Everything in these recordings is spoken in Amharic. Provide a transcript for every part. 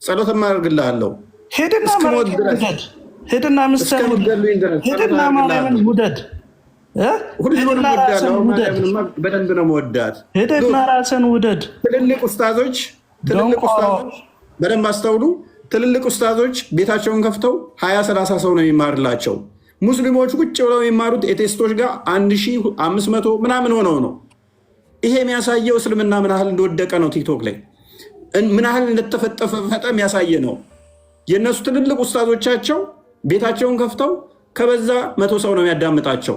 ጸሎት ማድርግልሃለሁ ሄድና ውደድ፣ ሄድና ምሳሌ ሄድና ማርያምን ውደድ፣ ሁሉንም በደንብ ነው መወዳት። ሄድና ራስን ውደድ። ትልልቅ ኡስታዞች በደንብ አስተውሉ። ትልልቅ ኡስታዞች ቤታቸውን ከፍተው 20-30 ሰው ነው የሚማርላቸው። ሙስሊሞች ቁጭ ብለው የሚማሩት ኤቴስቶች ጋር 1500 ምናምን ሆነው ነው። ይሄ የሚያሳየው እስልምና ምን ያህል እንደወደቀ ነው። ቲክቶክ ላይ ምን ያህል እንደተፈጠፈ የሚያሳየ ነው። የእነሱ ትልልቅ ኡስታዞቻቸው ቤታቸውን ከፍተው ከበዛ 100 ሰው ነው የሚያዳምጣቸው።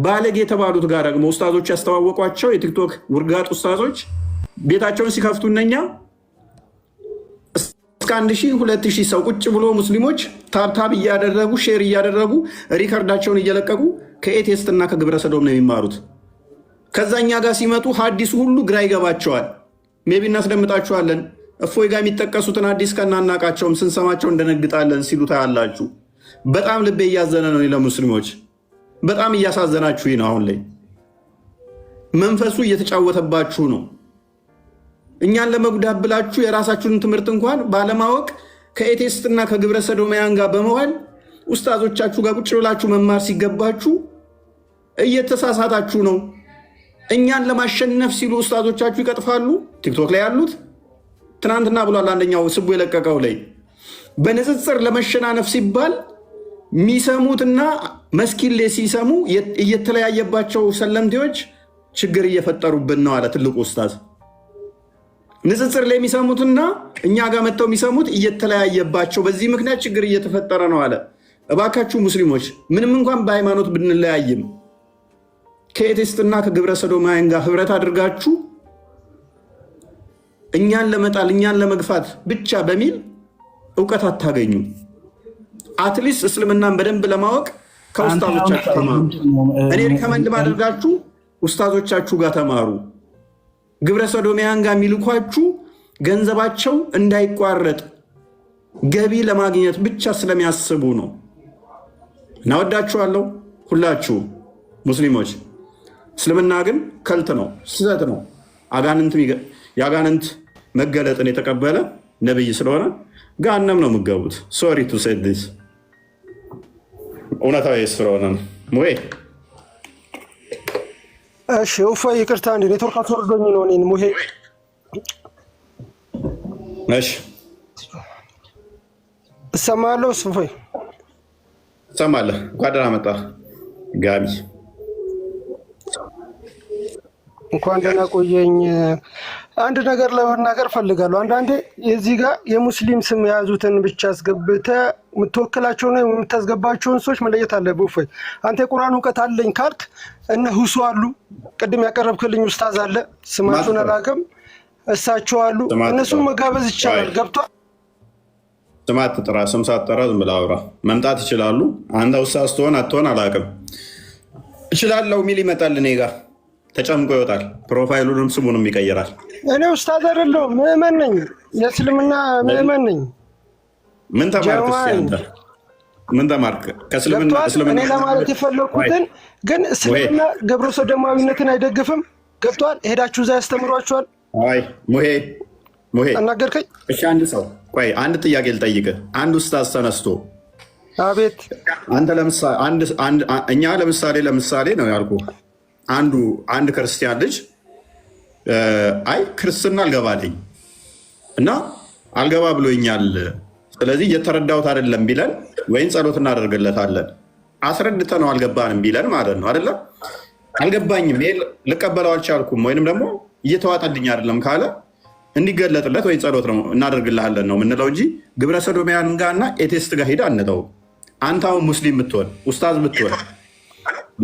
ባለጌ የተባሉት ጋር ደግሞ ኡስታዞች ያስተዋወቋቸው የቲክቶክ ውርጋጥ ኡስታዞች ቤታቸውን ሲከፍቱ እነኛ እስከ 1000-2000 ሰው ቁጭ ብሎ ሙስሊሞች ታብታብ እያደረጉ ሼር እያደረጉ ሪከርዳቸውን እየለቀቁ ከኤቴስት እና ከግብረ ሰዶም ነው የሚማሩት። ከዛኛ ጋር ሲመጡ ሀዲሱ ሁሉ ግራ ይገባቸዋል። ሜቢ እናስደምጣችኋለን። እፎይ ጋር የሚጠቀሱትን ሀዲስ ከናናቃቸውም ስንሰማቸው እንደነግጣለን ሲሉ ታያላችሁ። በጣም ልቤ እያዘነ ነው ለሙስሊሞች። በጣም እያሳዘናችሁ ነው። አሁን ላይ መንፈሱ እየተጫወተባችሁ ነው። እኛን ለመጉዳት ብላችሁ የራሳችሁን ትምህርት እንኳን ባለማወቅ ከኤቴስትና ከግብረ ሰዶማውያን ጋር በመዋል ኡስታዞቻችሁ ጋር ቁጭ ብላችሁ መማር ሲገባችሁ እየተሳሳታችሁ ነው። እኛን ለማሸነፍ ሲሉ ኡስታዞቻችሁ ይቀጥፋሉ። ቲክቶክ ላይ ያሉት ትናንትና ብሏል አንደኛው ስቡ የለቀቀው ላይ በንጽጽር ለመሸናነፍ ሲባል የሚሰሙትና መስኪን ላይ ሲሰሙ እየተለያየባቸው ሰለምቴዎች ችግር እየፈጠሩብን ነው አለ ትልቁ ኡስታዝ። ንጽጽር ላይ የሚሰሙትና እኛ ጋር መጥተው የሚሰሙት እየተለያየባቸው በዚህ ምክንያት ችግር እየተፈጠረ ነው አለ። እባካችሁ ሙስሊሞች ምንም እንኳን በሃይማኖት ብንለያይም ከኤቴስትና ከግብረ ሰዶማውያን ጋር ህብረት አድርጋችሁ እኛን ለመጣል እኛን ለመግፋት ብቻ በሚል እውቀት አታገኙ። አትሊስት እስልምናን በደንብ ለማወቅ ከኡስታዞቻችሁ ተማሩ። እኔ ሪከመንድ ማድረጋችሁ ኡስታዞቻችሁ ጋር ተማሩ። ግብረ ሰዶማውያን ጋር የሚልኳችሁ ገንዘባቸው እንዳይቋረጥ ገቢ ለማግኘት ብቻ ስለሚያስቡ ነው። እናወዳችኋለሁ ሁላችሁ ሙስሊሞች። እስልምና ግን ከልት ነው፣ ስህተት ነው። የአጋንንት መገለጥን የተቀበለ ነብይ ስለሆነ ገሃነም ነው የምትገቡት። ሶሪ ቱ ሴይ ዲስ እውነታዊ ስለሆነ ነው። እሺ እፎይ ይቅርታ፣ እንደ ኔትወርክ አትወርዶኝ ነው። እኔን ሙሄ እሺ እሰማለሁ። እፎይ እሰማለሁ። እንኳን ደህና መጣህ ጋቢ። እንኳን ደህና ቆየኝ። አንድ ነገር ለመናገር ፈልጋለሁ። አንዳንዴ የዚህ ጋር የሙስሊም ስም የያዙትን ብቻ አስገብተህ የምትወክላቸውና የምታስገባቸውን ሰዎች መለየት አለብህ። እፎይ አንተ የቁርአን እውቀት አለኝ ካልክ እነ ሁሱ አሉ፣ ቅድም ያቀረብክልኝ ኡስታዝ አለ፣ ስማቸውን አላውቅም፣ እሳቸው አሉ። እነሱን መጋበዝ ይቻላል። ገብቷል? ስም አትጥራ፣ ስም ሳትጠራ ዝም ብለህ አውራ። መምጣት ይችላሉ። አንተ ኡስታዝ ትሆን አትሆን አላውቅም፣ እችላለሁ የሚል ይመጣል እኔ ጋር ተጨምቆ ይወጣል። ፕሮፋይሉንም ስሙንም ይቀይራል። እኔ ኡስታዝ አይደለሁም፣ ምዕመን ነኝ፣ የእስልምና ምዕመን ነኝ። ምን ተማርክ? ምን ተማርክ? ከእስልምና እኔ ለማለት የፈለኩትን ግን እስልምና ግብረ ሰዶማዊነትን አይደግፍም። ገብቷል? ሄዳችሁ እዛ ያስተምሯችኋል። አይ ሙሄ አናገርከኝ። እሺ አንድ ሰው ቆይ፣ አንድ ጥያቄ ልጠይቅህ። አንድ ኡስታዝ ተነስቶ አቤት፣ አንተ እኛ ለምሳሌ ነው ያልኩህ። አንድ ክርስቲያን ልጅ አይ ክርስትና አልገባልኝ እና አልገባ ብሎኛል፣ ስለዚህ እየተረዳሁት አይደለም ቢለን ወይም ጸሎት እናደርግለታለን። አስረድተ ነው አልገባንም ቢለን ማለት ነው አይደለም። አልገባኝም፣ ልቀበለው አልቻልኩም፣ ወይንም ደግሞ እየተዋጠልኝ አይደለም ካለ እንዲገለጥለት ወይ ጸሎት ነው እናደርግልሃለን ነው የምንለው እንጂ ግብረ ሰዶማውያን ጋርና ኤቴስት ጋር ሄደ አንተው። አንተ አሁን ሙስሊም ብትሆን ኡስታዝ ብትሆን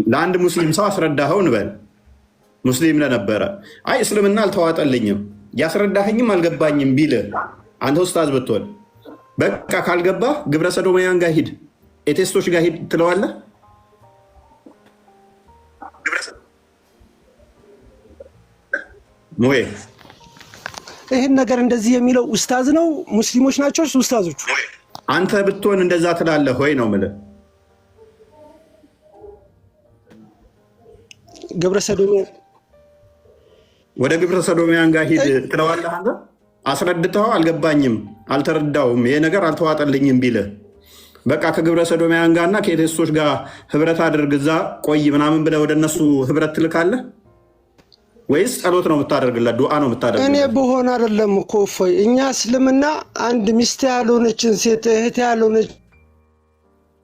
ለአንድ ሙስሊም ሰው አስረዳኸው እንበል፣ ሙስሊም ለነበረ አይ እስልምና አልተዋጠልኝም ያስረዳኸኝም አልገባኝም ቢል አንተ ኡስታዝ ብትሆን በቃ ካልገባህ ግብረ ሰዶማውያን ጋር ሂድ፣ ኤቴስቶች ጋር ሂድ ትለዋለህ? ሙሄ ይህን ነገር እንደዚህ የሚለው ኡስታዝ ነው? ሙስሊሞች ናቸው ኡስታዞቹ? አንተ ብትሆን እንደዛ ትላለህ ወይ ነው የምልህ። ግብረ ሰዶማውያን ወደ ግብረ ሰዶማውያን ጋር ሂድ ትለዋለህ አንተ? አስረድተው አልገባኝም፣ አልተረዳውም፣ ይሄ ነገር አልተዋጠልኝም ቢል በቃ ከግብረ ሰዶማውያን ጋርና ከኤቴስቶች ጋር ህብረት አድርግ እዛ ቆይ ምናምን ብለህ ወደ እነሱ ህብረት ትልካለህ ወይስ ጸሎት ነው የምታደርግለት? ዱዓ ነው የምታደርግለት? እኔ በሆነ አይደለም እኮ እፎይ፣ እኛ እስልምና አንድ ሚስት ያልሆነችን ሴት እህት ያልሆነች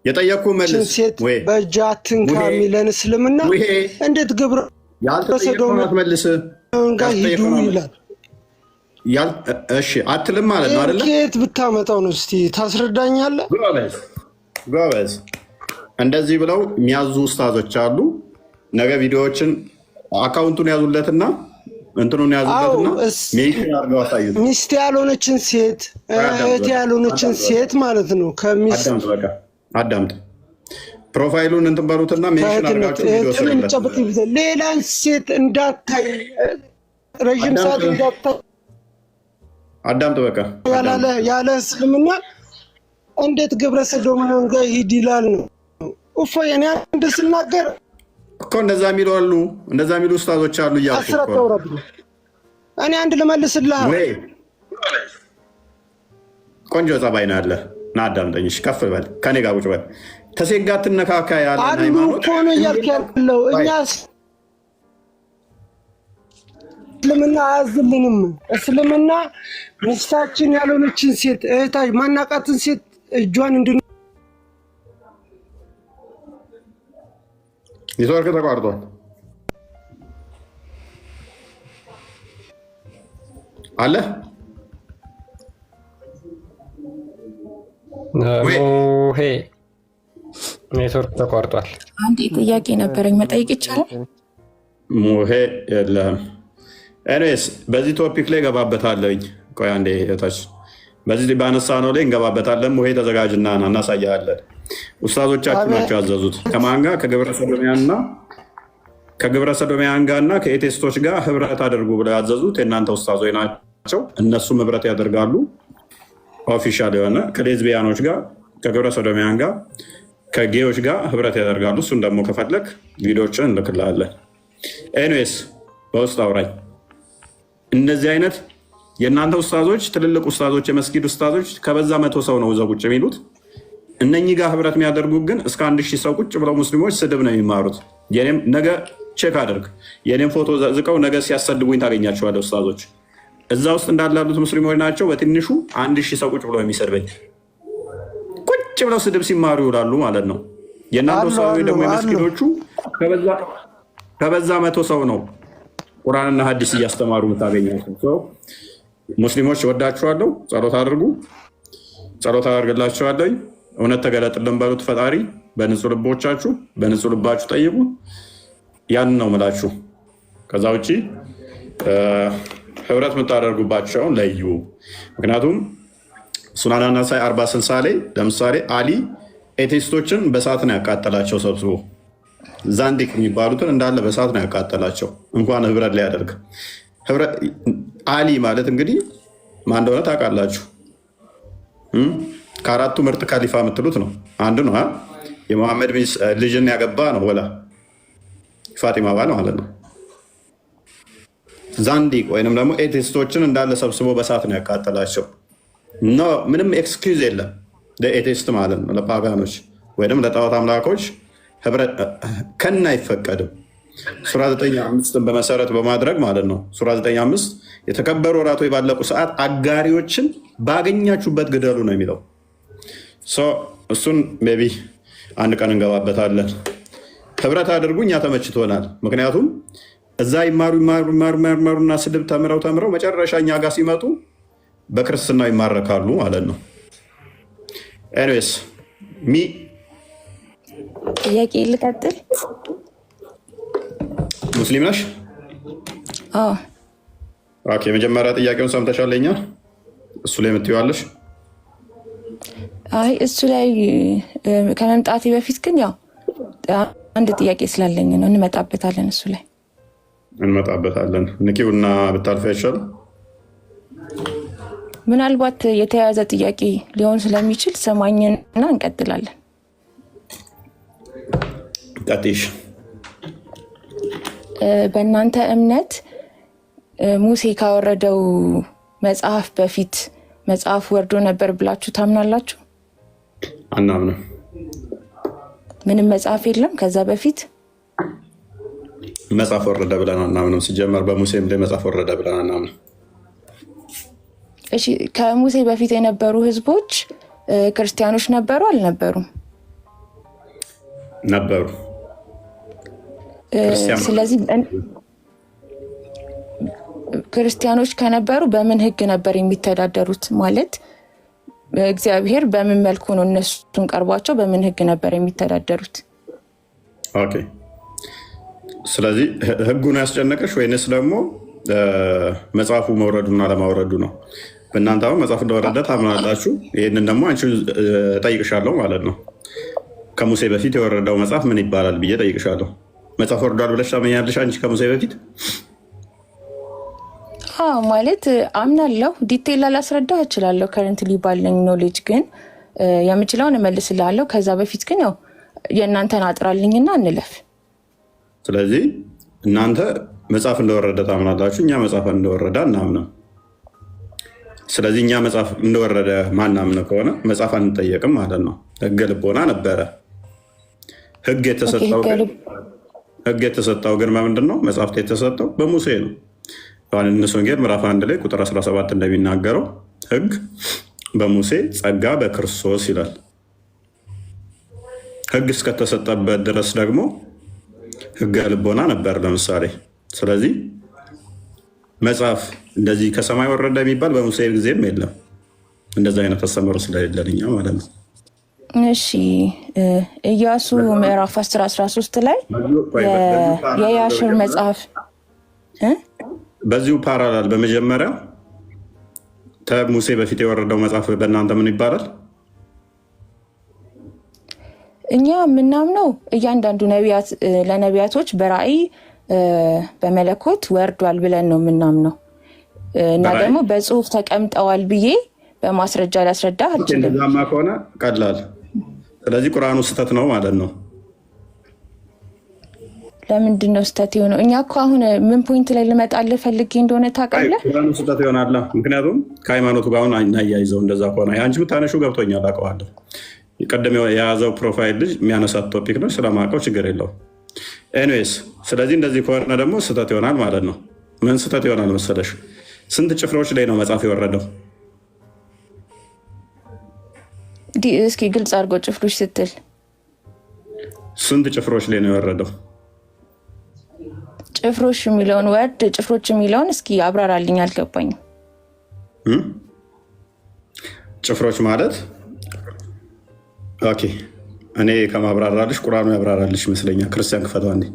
የጠየኩህ መልስ ሴት በእጅ አትንካ የሚለን እስልምና እንዴት ግብረ ሰዶማውያን መልስ ጋር ሂዱ ይላል? እሺ አትልም ማለት ነው አይደለ? ከየት ብታመጣው ነው? እስቲ ታስረዳኛለህ? ጎበዝ። እንደዚህ ብለው የሚያዙ ኡስታዞች አሉ። ነገ ቪዲዮዎችን አካውንቱን ያዙለትና እንትኑን ያዙለትና ሜንሽን አድርገው አሳዩት። ሚስት ያልሆነችን ሴት እህት ያልሆነችን ሴት ማለት ነው። አዳምጥ። ፕሮፋይሉን እንትን በሉትና ሜንሽን አድርጋችሁ ቪዲዮ ሰሩለት። ሌላን ሴት እንዳታይ ረጅም ሰዓት እንዳታይ አዳምጥ። በቃ ያለ እስልምና እንዴት ግብረ ሰዶማውያን ጋር ሂድ ይላል ነው? እፎይ እኔ አንድ ስናገር እኮ እንደዛ የሚሉ አሉ፣ እንደዛ የሚሉ ኡስታዞች አሉ እያልኩ እኮ እኔ አንድ ልመልስልህ። ቆንጆ ጸባይ ነው ያለህ። ና አዳምጠኝ። እሺ ከፍ በል፣ ከኔ ጋር ቁጭ በል። ከሴት ጋር ትነካካ ያለ ሃይማኖት እኮ ነው እያልክ ያለው። እኛ እስልምና አያዝልንም። እስልምና ሚስታችን ያልሆነችን ሴት እህታች ማናቃትን ሴት እጇን እንድን ኔትወርክ ተቋርጧል አለ ሄ ኔትወርክ ተቋርጧል። አንድ ጥያቄ ነበረኝ መጠየቅ ይቻላል? ሙሄ የለህም። ኤኒዌይስ በዚህ ቶፒክ ላይ ገባበታለኝ። ቆይ አንዴ እታች በዚህ ባነሳ ነው ላይ እንገባበታለን። ሙሄ ተዘጋጅና እናሳያለን። ኡስታዞቻችሁ ናቸው ያዘዙት። ከማን ጋር? ከግብረ ሰዶማውያን ጋር እና ከኤቴስቶች ጋር ህብረት አድርጉ ብለው ያዘዙት የእናንተ ኡስታዞች ናቸው። እነሱም ህብረት ያደርጋሉ። ኦፊሻል የሆነ ከሌዝቢያኖች ጋር፣ ከግብረ ሰዶማውያን ጋር፣ ከጌዎች ጋር ህብረት ያደርጋሉ። እሱን ደግሞ ከፈለግ ቪዲዮችን እንልክልሃለን። ኤኒዌይስ በውስጥ አውራኝ። እነዚህ አይነት የእናንተ ኡስታዞች፣ ትልልቅ ኡስታዞች፣ የመስጊድ ኡስታዞች ከበዛ 100 ሰው ነው እዛ ቁጭ የሚሉት። እነኚህ ጋር ህብረት የሚያደርጉ ግን እስከ 1000 ሰው ቁጭ ብለው ሙስሊሞች ስድብ ነው የሚማሩት። የኔም ነገ ቼክ አድርግ፣ የኔም ፎቶ ዘቅዝቀው ነገ ሲያሰድቡኝ ታገኛቸዋለህ። ኡስታዞች እዛ ውስጥ እንዳላሉት ሙስሊሞች ናቸው። በትንሹ 1000 ሰው ቁጭ ብለው የሚሰድበኝ ቁጭ ብለው ስድብ ሲማሩ ይውላሉ ማለት ነው። የእናንተ ኡስታዞች ደግሞ የመስጊዶቹ ከበዛ 100 ሰው ነው ቁርአንና ሐዲስ እያስተማሩ የምታገኛቸው። ሙስሊሞች ወዳችኋለሁ። ጸሎት አድርጉ፣ ጸሎት አደርግላችኋለሁ። እውነት ተገለጥልን በሉት ፈጣሪ። በንጹህ ልቦቻችሁ በንጹህ ልባችሁ ጠይቁ። ያንን ነው ምላችሁ። ከዛ ውጭ ህብረት የምታደርጉባቸውን ለዩ። ምክንያቱም ሱናን አናሳይ 40-60 ላይ ለምሳሌ አሊ ኤቴስቶችን በሳት ነው ያቃጠላቸው ሰብስቦ። ዛንዲቅ የሚባሉትን እንዳለ በሳት ነው ያቃጠላቸው፣ እንኳን ህብረት ሊያደርግ። አሊ ማለት እንግዲህ ማን እንደሆነ ታውቃላችሁ። ከአራቱ ምርጥ ካሊፋ የምትሉት ነው አንዱ ነው። የመሐመድ ልጅን ያገባ ነው፣ ወላ ፋጢማ ባል ማለት ነው። ዛንዲቅ ወይንም ደግሞ ኤቴስቶችን እንዳለ ሰብስቦ በሳት ነው ያቃጠላቸው። ምንም ኤክስኪውዝ የለም ለኤቴስት ማለት ነው፣ ለፓጋኖች ወይም ለጣዖት አምላኮች ከና አይፈቀድም። ሱራ 9:5 በመሰረት በማድረግ ማለት ነው። ሱራ 9:5 የተከበሩ ወራቶች ባለቁ ሰዓት አጋሪዎችን ባገኛችሁበት ግደሉ ነው የሚለው። እሱን ሜይ ቢ አንድ ቀን እንገባበታለን። ህብረት አድርጉ። እኛ ተመችቶናል። ምክንያቱም እዛ ይማሩና ስድብ ተምረው መጨረሻ እኛ ጋር ሲመጡ በክርስትናው ይማረካሉ ማለት ነው። ኤኒዌይስ ጥያቄ ልቀጥል። ሙስሊም ነሽ? ኦኬ። የመጀመሪያ ጥያቄውን ሰምተሻለኛ? እሱ ላይ የምትይዋለሽ? አይ እሱ ላይ ከመምጣቴ በፊት ግን ያው አንድ ጥያቄ ስላለኝ ነው። እንመጣበታለን። እሱ ላይ እንመጣበታለን። ንኪውና ብታልፊ አይሻልም? ምናልባት የተያያዘ ጥያቄ ሊሆን ስለሚችል ሰማኝና እንቀጥላለን። ቀጥይሽ። በእናንተ እምነት ሙሴ ካወረደው መጽሐፍ በፊት መጽሐፍ ወርዶ ነበር ብላችሁ ታምናላችሁ? አናምንም። ምንም መጽሐፍ የለም ከዛ በፊት መጽሐፍ ወረደ ብለን አናምንም። ሲጀመር በሙሴም ላይ መጽሐፍ ወረደ ብለን አናምንም። እሺ ከሙሴ በፊት የነበሩ ህዝቦች ክርስቲያኖች ነበሩ አልነበሩም? ነበሩ። ስለዚህ ክርስቲያኖች ከነበሩ በምን ህግ ነበር የሚተዳደሩት? ማለት እግዚአብሔር በምን መልኩ ነው እነሱን ቀርቧቸው በምን ህግ ነበር የሚተዳደሩት? ኦኬ። ስለዚህ ህጉን ያስጨነቀሽ ወይንስ ደግሞ መጽሐፉ መውረዱና ለማውረዱ ነው? በእናንተ አሁን መጽሐፍ እንደወረደ ታምናላችሁ። ይህንን ደግሞ አንቺ ጠይቅሻለሁ ማለት ነው። ከሙሴ በፊት የወረደው መጽሐፍ ምን ይባላል ብዬ ጠይቅሻለሁ። መጽሐፍ ወርዷል ብለሽ ታመኛለሽ አንቺ ከሙሴ በፊት? ማለት አምናለሁ። ዲቴል ላላስረዳህ እችላለሁ ከረንትሊ ባለኝ ኖሌጅ፣ ግን የምችለውን እመልስልሃለሁ። ከዛ በፊት ግን ያው የእናንተን አጥራልኝና እንለፍ። ስለዚህ እናንተ መጽሐፍ እንደወረደ ታምናላችሁ፣ እኛ መጽሐፍ እንደወረደ አናምንም። ስለዚህ እኛ መጽሐፍ እንደወረደ ማናምን ከሆነ መጽሐፍ አንጠየቅም ማለት ነው። ህገ ልቦና ነበረ። ህግ የተሰጠው ግን በምንድን ነው? መጽሐፍት የተሰጠው በሙሴ ነው። ዮሐንስ ወንጌል ምዕራፍ 1 ላይ ቁጥር 17 እንደሚናገረው ህግ በሙሴ ጸጋ በክርስቶስ ይላል። ህግ እስከተሰጠበት ድረስ ደግሞ ህገ ልቦና ነበር ለምሳሌ። ስለዚህ መጽሐፍ እንደዚህ ከሰማይ ወረደ የሚባል በሙሴ ጊዜም የለም። እንደዚህ አይነት አስተምህሮ ስለሌለን እኛ ማለት ነው። እሺ ኢያሱ ምዕራፍ 10-13 ላይ የያሽር መጽሐፍ በዚሁ ፓራላል በመጀመሪያ ከሙሴ በፊት የወረደው መጽሐፍ በእናንተ ምን ይባላል? እኛ የምናምነው እያንዳንዱ ለነቢያቶች በራእይ በመለኮት ወርዷል ብለን ነው የምናምነው እና ደግሞ በጽሁፍ ተቀምጠዋል ብዬ በማስረጃ ላስረዳ አልችልም። እንደዛማ ከሆነ ቀላል። ስለዚህ ቁርአኑ ስህተት ነው ማለት ነው። ለምንድን ነው ስህተት የሆነው? እኛ እኮ አሁን ምን ፖይንት ላይ ልመጣልህ ፈልጌ እንደሆነ ታውቃለህ? ቁርአኑ ስህተት ይሆናል። ምክንያቱም ከሃይማኖቱ ጋር አሁን እናያይዘው። እንደዛ ከሆነ አንቺ የምታነሹ ገብቶኛል፣ አውቀዋለሁ። ቀደም የያዘው ፕሮፋይል ልጅ የሚያነሳት ቶፒክ ነው፣ ስለማውቀው ችግር የለው። ኤኒዌይስ ስለዚህ እንደዚህ ከሆነ ደግሞ ስህተት ይሆናል ማለት ነው። ምን ስህተት ይሆናል መሰለሽ? ስንት ጭፍሮች ላይ ነው መጽሐፍ የወረደው? እስኪ ግልጽ አድርጎ ጭፍሮች ስትል ስንት ጭፍሮች ላይ ነው የወረደው? ጭፍሮች የሚለውን ወርድ ጭፍሮች የሚለውን እስኪ አብራራልኝ፣ አልገባኝም። ጭፍሮች ማለት ኦኬ፣ እኔ ከማብራራልሽ ቁርአኑ ያብራራልሽ ይመስለኛል። ክርስቲያን ክፈተው አንዴ።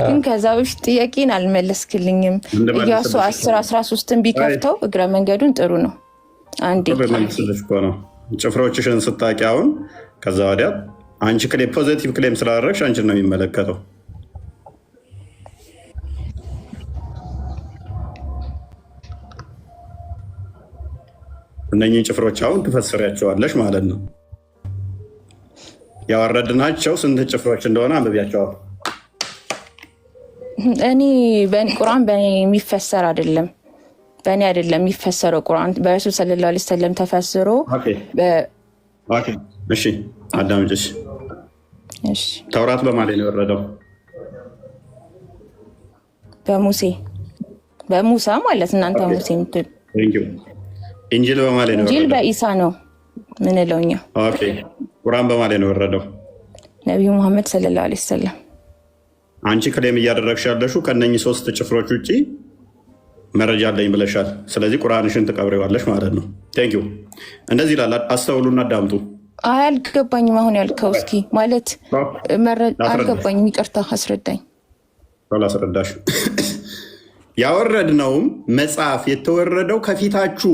ግን ከዛ በፊት ጥያቄን አልመለስክልኝም። ኢያሱ 10-13ን ቢከፍተው እግረ መንገዱን ጥሩ ነው። አንዴ ነው ጭፍሮችሽን ስታቂ አሁን ከዛ ወዲያ አንቺ ፖዚቲቭ ክሌም ስላደረግሽ አንቺን ነው የሚመለከተው። እነኚህ ጭፍሮች አሁን ትፈስሪያቸዋለሽ ማለት ነው። ያወረድናቸው ስንት ጭፍሮች እንደሆነ አንብቢያቸዋል። እኔ ቁርአን በእኔ የሚፈሰር አይደለም፣ በእኔ አይደለም የሚፈሰረው። ቁርአን በረሱል ሰለላሁ ዐለይሂ ወሰለም ተፈስሮ። እሺ አዳምጪሽ። ተውራት በማን ነው የወረደው? በሙሳ ማለት እናንተ ሙሴ የምትሉ። ኢንጂል በማን ነው? ኢንጂል በኢሳ ነው ምንለው እኛ። ቁርአን በማን ነው የወረደው? ነቢዩ መሐመድ ሰለላሁ ዐለይሂ ወሰለም። አንቺ ክሌም እያደረግሽ ያለሽው ከነኚህ 3 ጭፍሮች ውጭ መረጃ አለኝ ብለሻል። ስለዚህ ቁርአንሽን ትቀብሬዋለሽ ማለት ነው። ቴንክ ዩ። እንደዚህ ይላል። አስተውሉና አዳምጡ። አልገባኝም አሁን ያልከው። እስኪ ማለት አልገባኝም፣ ይቅርታ አስረዳኝ። ላስረዳሽ። ያወረድነውም መጽሐፍ የተወረደው ከፊታችሁ፣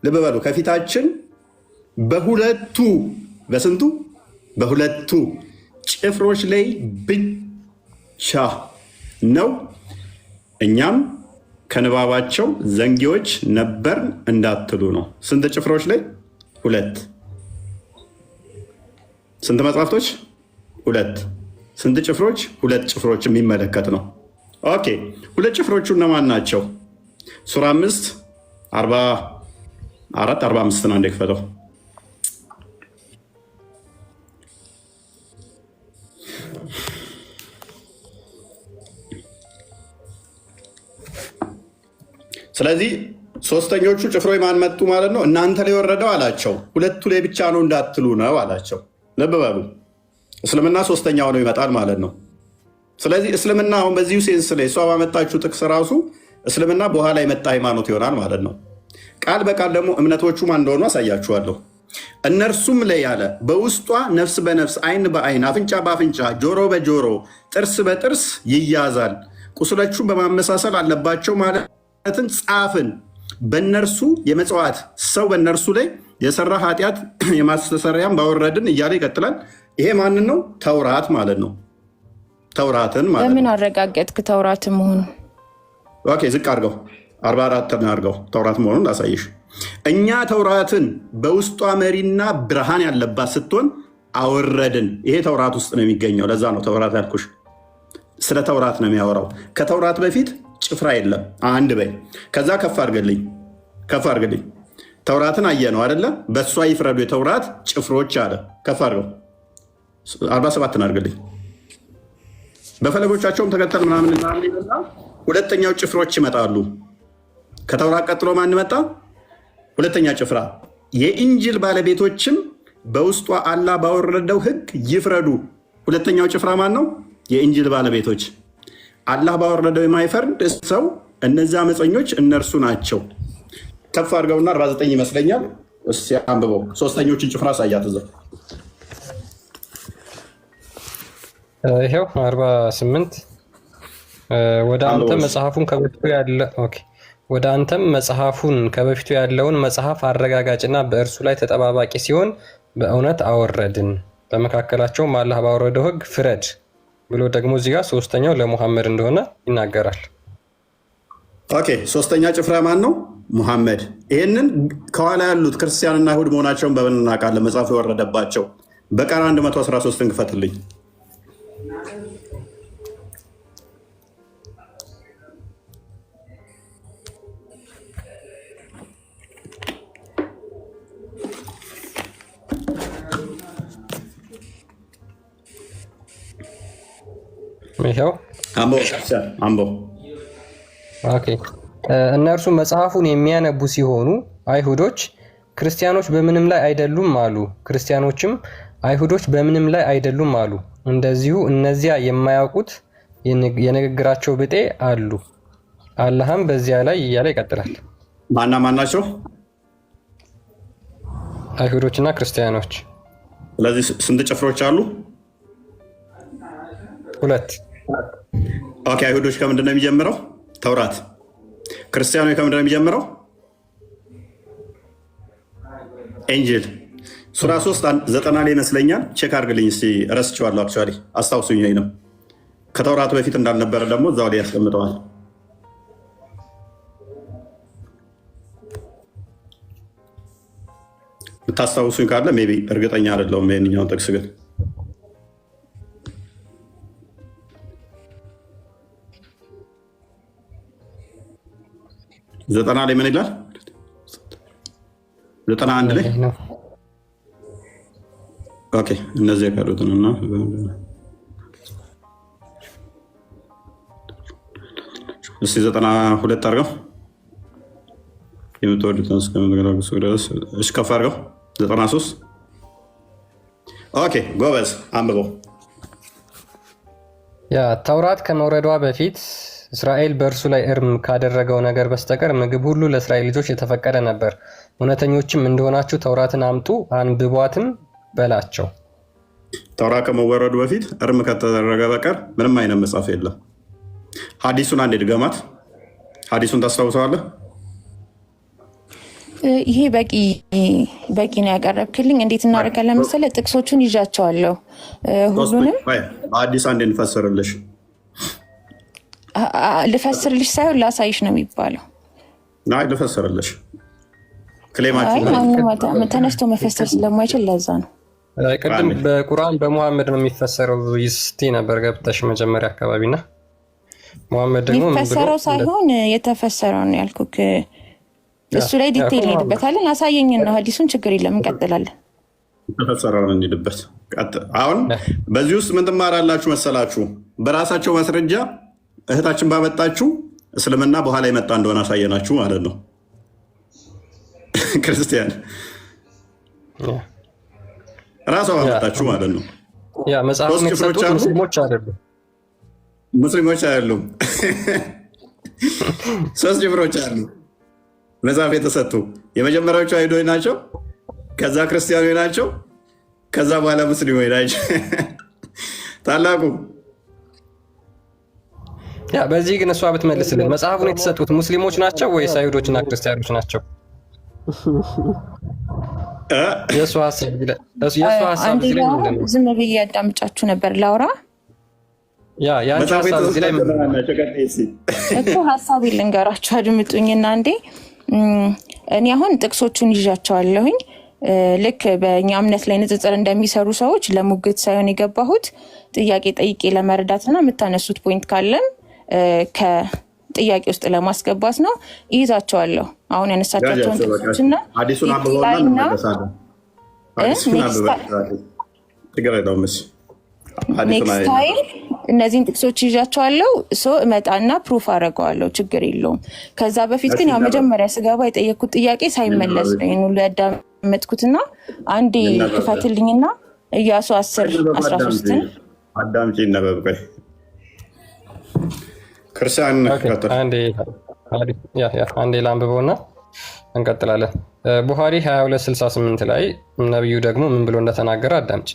ልብ በሉ፣ ከፊታችን በስንቱ በሁለቱ ጭፍሮች ላይ ብቻ ነው። እኛም ከንባባቸው ዘንጊዎች ነበር እንዳትሉ ነው። ስንት ጭፍሮች ላይ? 2። ስንት መጽሐፍቶች? 2። ስንት ጭፍሮች? 2 ጭፍሮች የሚመለከት ነው። ኦኬ 2 ጭፍሮቹ እነማን ናቸው? ሱራ 5 44 45 ነው። እንደክፈተው ስለዚህ ሶስተኞቹ ጭፍሮች ማን መጡ ማለት ነው? እናንተ ላይ ወረደው አላቸው። 2ቱ ላይ ብቻ ነው እንዳትሉ ነው አላቸው። ልብ በሉ እስልምና ሶስተኛው ነው ይመጣል ማለት ነው። ስለዚህ እስልምና አሁን በዚሁ ሴንስ ላይ እሷ ባመጣችሁ ጥቅስ ራሱ እስልምና በኋላ የመጣ ሃይማኖት ይሆናል ማለት ነው። ቃል በቃል ደግሞ እምነቶቹ ማን እንደሆኑ አሳያችኋለሁ። እነርሱም ላይ ያለ በውስጧ ነፍስ በነፍስ አይን በአይን አፍንጫ በአፍንጫ ጆሮ በጆሮ ጥርስ በጥርስ ይያዛል። ቁስሎቹን በማመሳሰል አለባቸው ማለትን ጻፍን። በእነርሱ የመጽዋት ሰው በእነርሱ ላይ የሰራ ኃጢአት የማስተሰሪያም ባወረድን እያለ ይቀጥላል። ይሄ ማንን ነው? ተውራት ማለት ነው። ተውራትን ማለት ነው። በምን አረጋገጥክ ተውራት መሆኑ? ኦኬ ዝቅ አድርገው 44 አድርገው ተውራት መሆኑን ላሳይሽ። እኛ ተውራትን በውስጧ መሪና ብርሃን ያለባት ስትሆን አወረድን። ይሄ ተውራት ውስጥ ነው የሚገኘው። ለዛ ነው ተውራት ያልኩሽ። ስለ ተውራት ነው የሚያወራው። ከተውራት በፊት ጭፍራ የለም። አንድ በይ። ከዛ ከፍ አድርግልኝ። ተውራትን አየ ነው አይደለ? በእሷ ይፍረዱ የተውራት ጭፍሮች አለ። ከፍ አድርገው 47 አድርግልኝ። በፈለጎቻቸውም ተከተል ምናምን ይመጣ። ሁለተኛው ጭፍሮች ይመጣሉ። ከተውራት ቀጥሎ ማን መጣ? ሁለተኛ ጭፍራ። የኢንጅል ባለቤቶችም በውስጧ አላህ ባወረደው ሕግ ይፍረዱ። ሁለተኛው ጭፍራ ማን ነው? የኢንጅል ባለቤቶች። አላህ ባወረደው የማይፈርድ ሰው እነዚያ አመፀኞች እነርሱ ናቸው። ከፍ አድርገውና 49 ይመስለኛል። እስኪ አንብበው። ሶስተኞችን ጭፍራ ሳያት እዛው ይሄው 48 ወደ አንተም መጽሐፉን ከበፊቱ ያለውን መጽሐፍ አረጋጋጭና በእርሱ ላይ ተጠባባቂ ሲሆን በእውነት አወረድን። በመካከላቸውም አላህ ባወረደው ሕግ ፍረድ ብሎ ደግሞ እዚህ ጋር ሶስተኛው ለሙሐመድ እንደሆነ ይናገራል። ኦኬ ሶስተኛ ጭፍራ ማን ነው? ሙሐመድ። ይህንን ከኋላ ያሉት ክርስቲያንና አይሁድ መሆናቸውን በምን እናውቃለን? መጽሐፉ የወረደባቸው በቀን 113 እንክፈትልኝ። ይሄው አምቦ እነርሱ መጽሐፉን የሚያነቡ ሲሆኑ አይሁዶች ክርስቲያኖች በምንም ላይ አይደሉም አሉ። ክርስቲያኖችም አይሁዶች በምንም ላይ አይደሉም አሉ። እንደዚሁ እነዚያ የማያውቁት የንግግራቸው ብጤ አሉ። አላህም በዚያ ላይ እያለ ይቀጥላል። ማን ናቸው? አይሁዶችና ክርስቲያኖች። ስለዚህ ስንት ጭፍሮች አሉ? 2። ኦኬ አይሁዶች ከምንድን ነው የሚጀምረው? ተውራት። ክርስቲያኖች ከምንድን ነው የሚጀምረው? ኢንጂል። ሱራ 3:90 ላይ ይመስለኛል። ቼክ አድርግልኝ እስኪ። ረስቼዋለሁ። አክቹዋሊ አስታውሱኝ ነው። ከተውራት በፊት እንዳልነበረ ደግሞ እዛው ላይ ያስቀምጠዋል። የምታስታውሱኝ ካለ ሜይ ቢ፣ እርግጠኛ አይደለሁም ይሄንኛውን ጥቅስ ግን ዘጠና ላይ ምን ይላል? 91 ላይ ኦኬ። እነዚህ ያቀሩትንና እስቲ 92 አድርገው የምትወዱትን እስከምትገራግሱ ድረስ እስከፍ አድርገው 93 ኦኬ። ጎበዝ አንብበው። ያ ተውራት ከመውረዷ በፊት እስራኤል በእርሱ ላይ እርም ካደረገው ነገር በስተቀር ምግብ ሁሉ ለእስራኤል ልጆች የተፈቀደ ነበር። እውነተኞችም እንደሆናችሁ ተውራትን አምጡ አንብቧትም በላቸው። ተውራት ከመወረዱ በፊት እርም ከተደረገ በቀር ምንም አይነት መጽሐፍ የለም። ሐዲሱን አንዴ ድገማት። ሐዲሱን ታስታውሰዋለህ? ይሄ በቂ ነው ያቀረብክልኝ። እንዴት እናደርጋለን መሰለህ? ጥቅሶቹን ይዣቸዋለሁ ሁሉንም። አዲስ አንዴ እንፈስርልሽ። ልፈስርልሽ ሳይሆን ላሳይሽ ነው የሚባለው። ልፈስርልሽ። ተነስቶ መፈሰር ስለማይችል ለዛ ነው። ቅድም በቁርአን በሙሐመድ ነው የሚፈሰረው ይስቲ ነበር ገብተሽ መጀመሪያ አካባቢና ሙሐመድ ደግሞ ምን ብሎ የሚፈሰረው ሳይሆን የተፈሰረው ነው ያልኩክ። እሱ ላይ ዲቴይል እንሄድበታለን። አሳየኝና ሐዲሱን ችግር የለም እንቀጥላለን። የተፈሰረውን እንሄድበት። አሁን በዚህ ውስጥ ምን ትማራላችሁ መሰላችሁ? በራሳቸው ማስረጃ እህታችን ባመጣችሁ እስልምና በኋላ የመጣ እንደሆነ አሳየናችሁ ማለት ነው። ክርስቲያን ራሷ ባመጣችሁ ማለት ነው። ያ መጽሐፍ የተሰጡት ሙስሊሞች አይደሉም። 3 ጅብሮች አሉ መጽሐፍ የተሰጡ። የመጀመሪያዎቹ አይሁዶች ናቸው፣ ከዛ ክርስቲያኖች ናቸው፣ ከዛ በኋላ ሙስሊሞች ናቸው። ታላቁ ያ በዚህ ግን እሷ ብትመልስልን መጽሐፉን የተሰጡት ሙስሊሞች ናቸው ወይስ አይሁዶችና ክርስቲያኖች ናቸው? የእሷ ሀሳብ ዝም ብዬ አዳምጫችሁ ነበር ላውራ እኮ ሀሳብ ልንገራችሁ፣ አድምጡኝና እንዴ እኔ አሁን ጥቅሶቹን ይዣቸዋለሁኝ። ልክ በእኛ እምነት ላይ ንጽጽር እንደሚሰሩ ሰዎች ለሙግት ሳይሆን የገባሁት ጥያቄ ጠይቄ ለመረዳትና የምታነሱት ፖይንት ካለን ከጥያቄ ውስጥ ለማስገባት ነው። ይይዛቸዋለሁ አሁን ያነሳቸውን ጥቅሶችና ኔክስት ታይም እነዚህን ጥቅሶች ይዣቸዋለሁ። እመጣና ፕሩፍ አደርገዋለሁ፣ ችግር የለውም። ከዛ በፊት ግን ያው መጀመሪያ ስገባ የጠየኩት ጥያቄ ሳይመለስ ነው ይሄን ሁሉ ያዳመጥኩትና አንዴ ክፈትልኝና ኢያሱ 10:13 አዳምጪ ነበብ ቆይ ክርስቲያን አንዴ ላንብበውና እንቀጥላለን። ቡኻሪ 22:68 ላይ ነቢዩ ደግሞ ምን ብሎ እንደተናገረ አዳምጪ።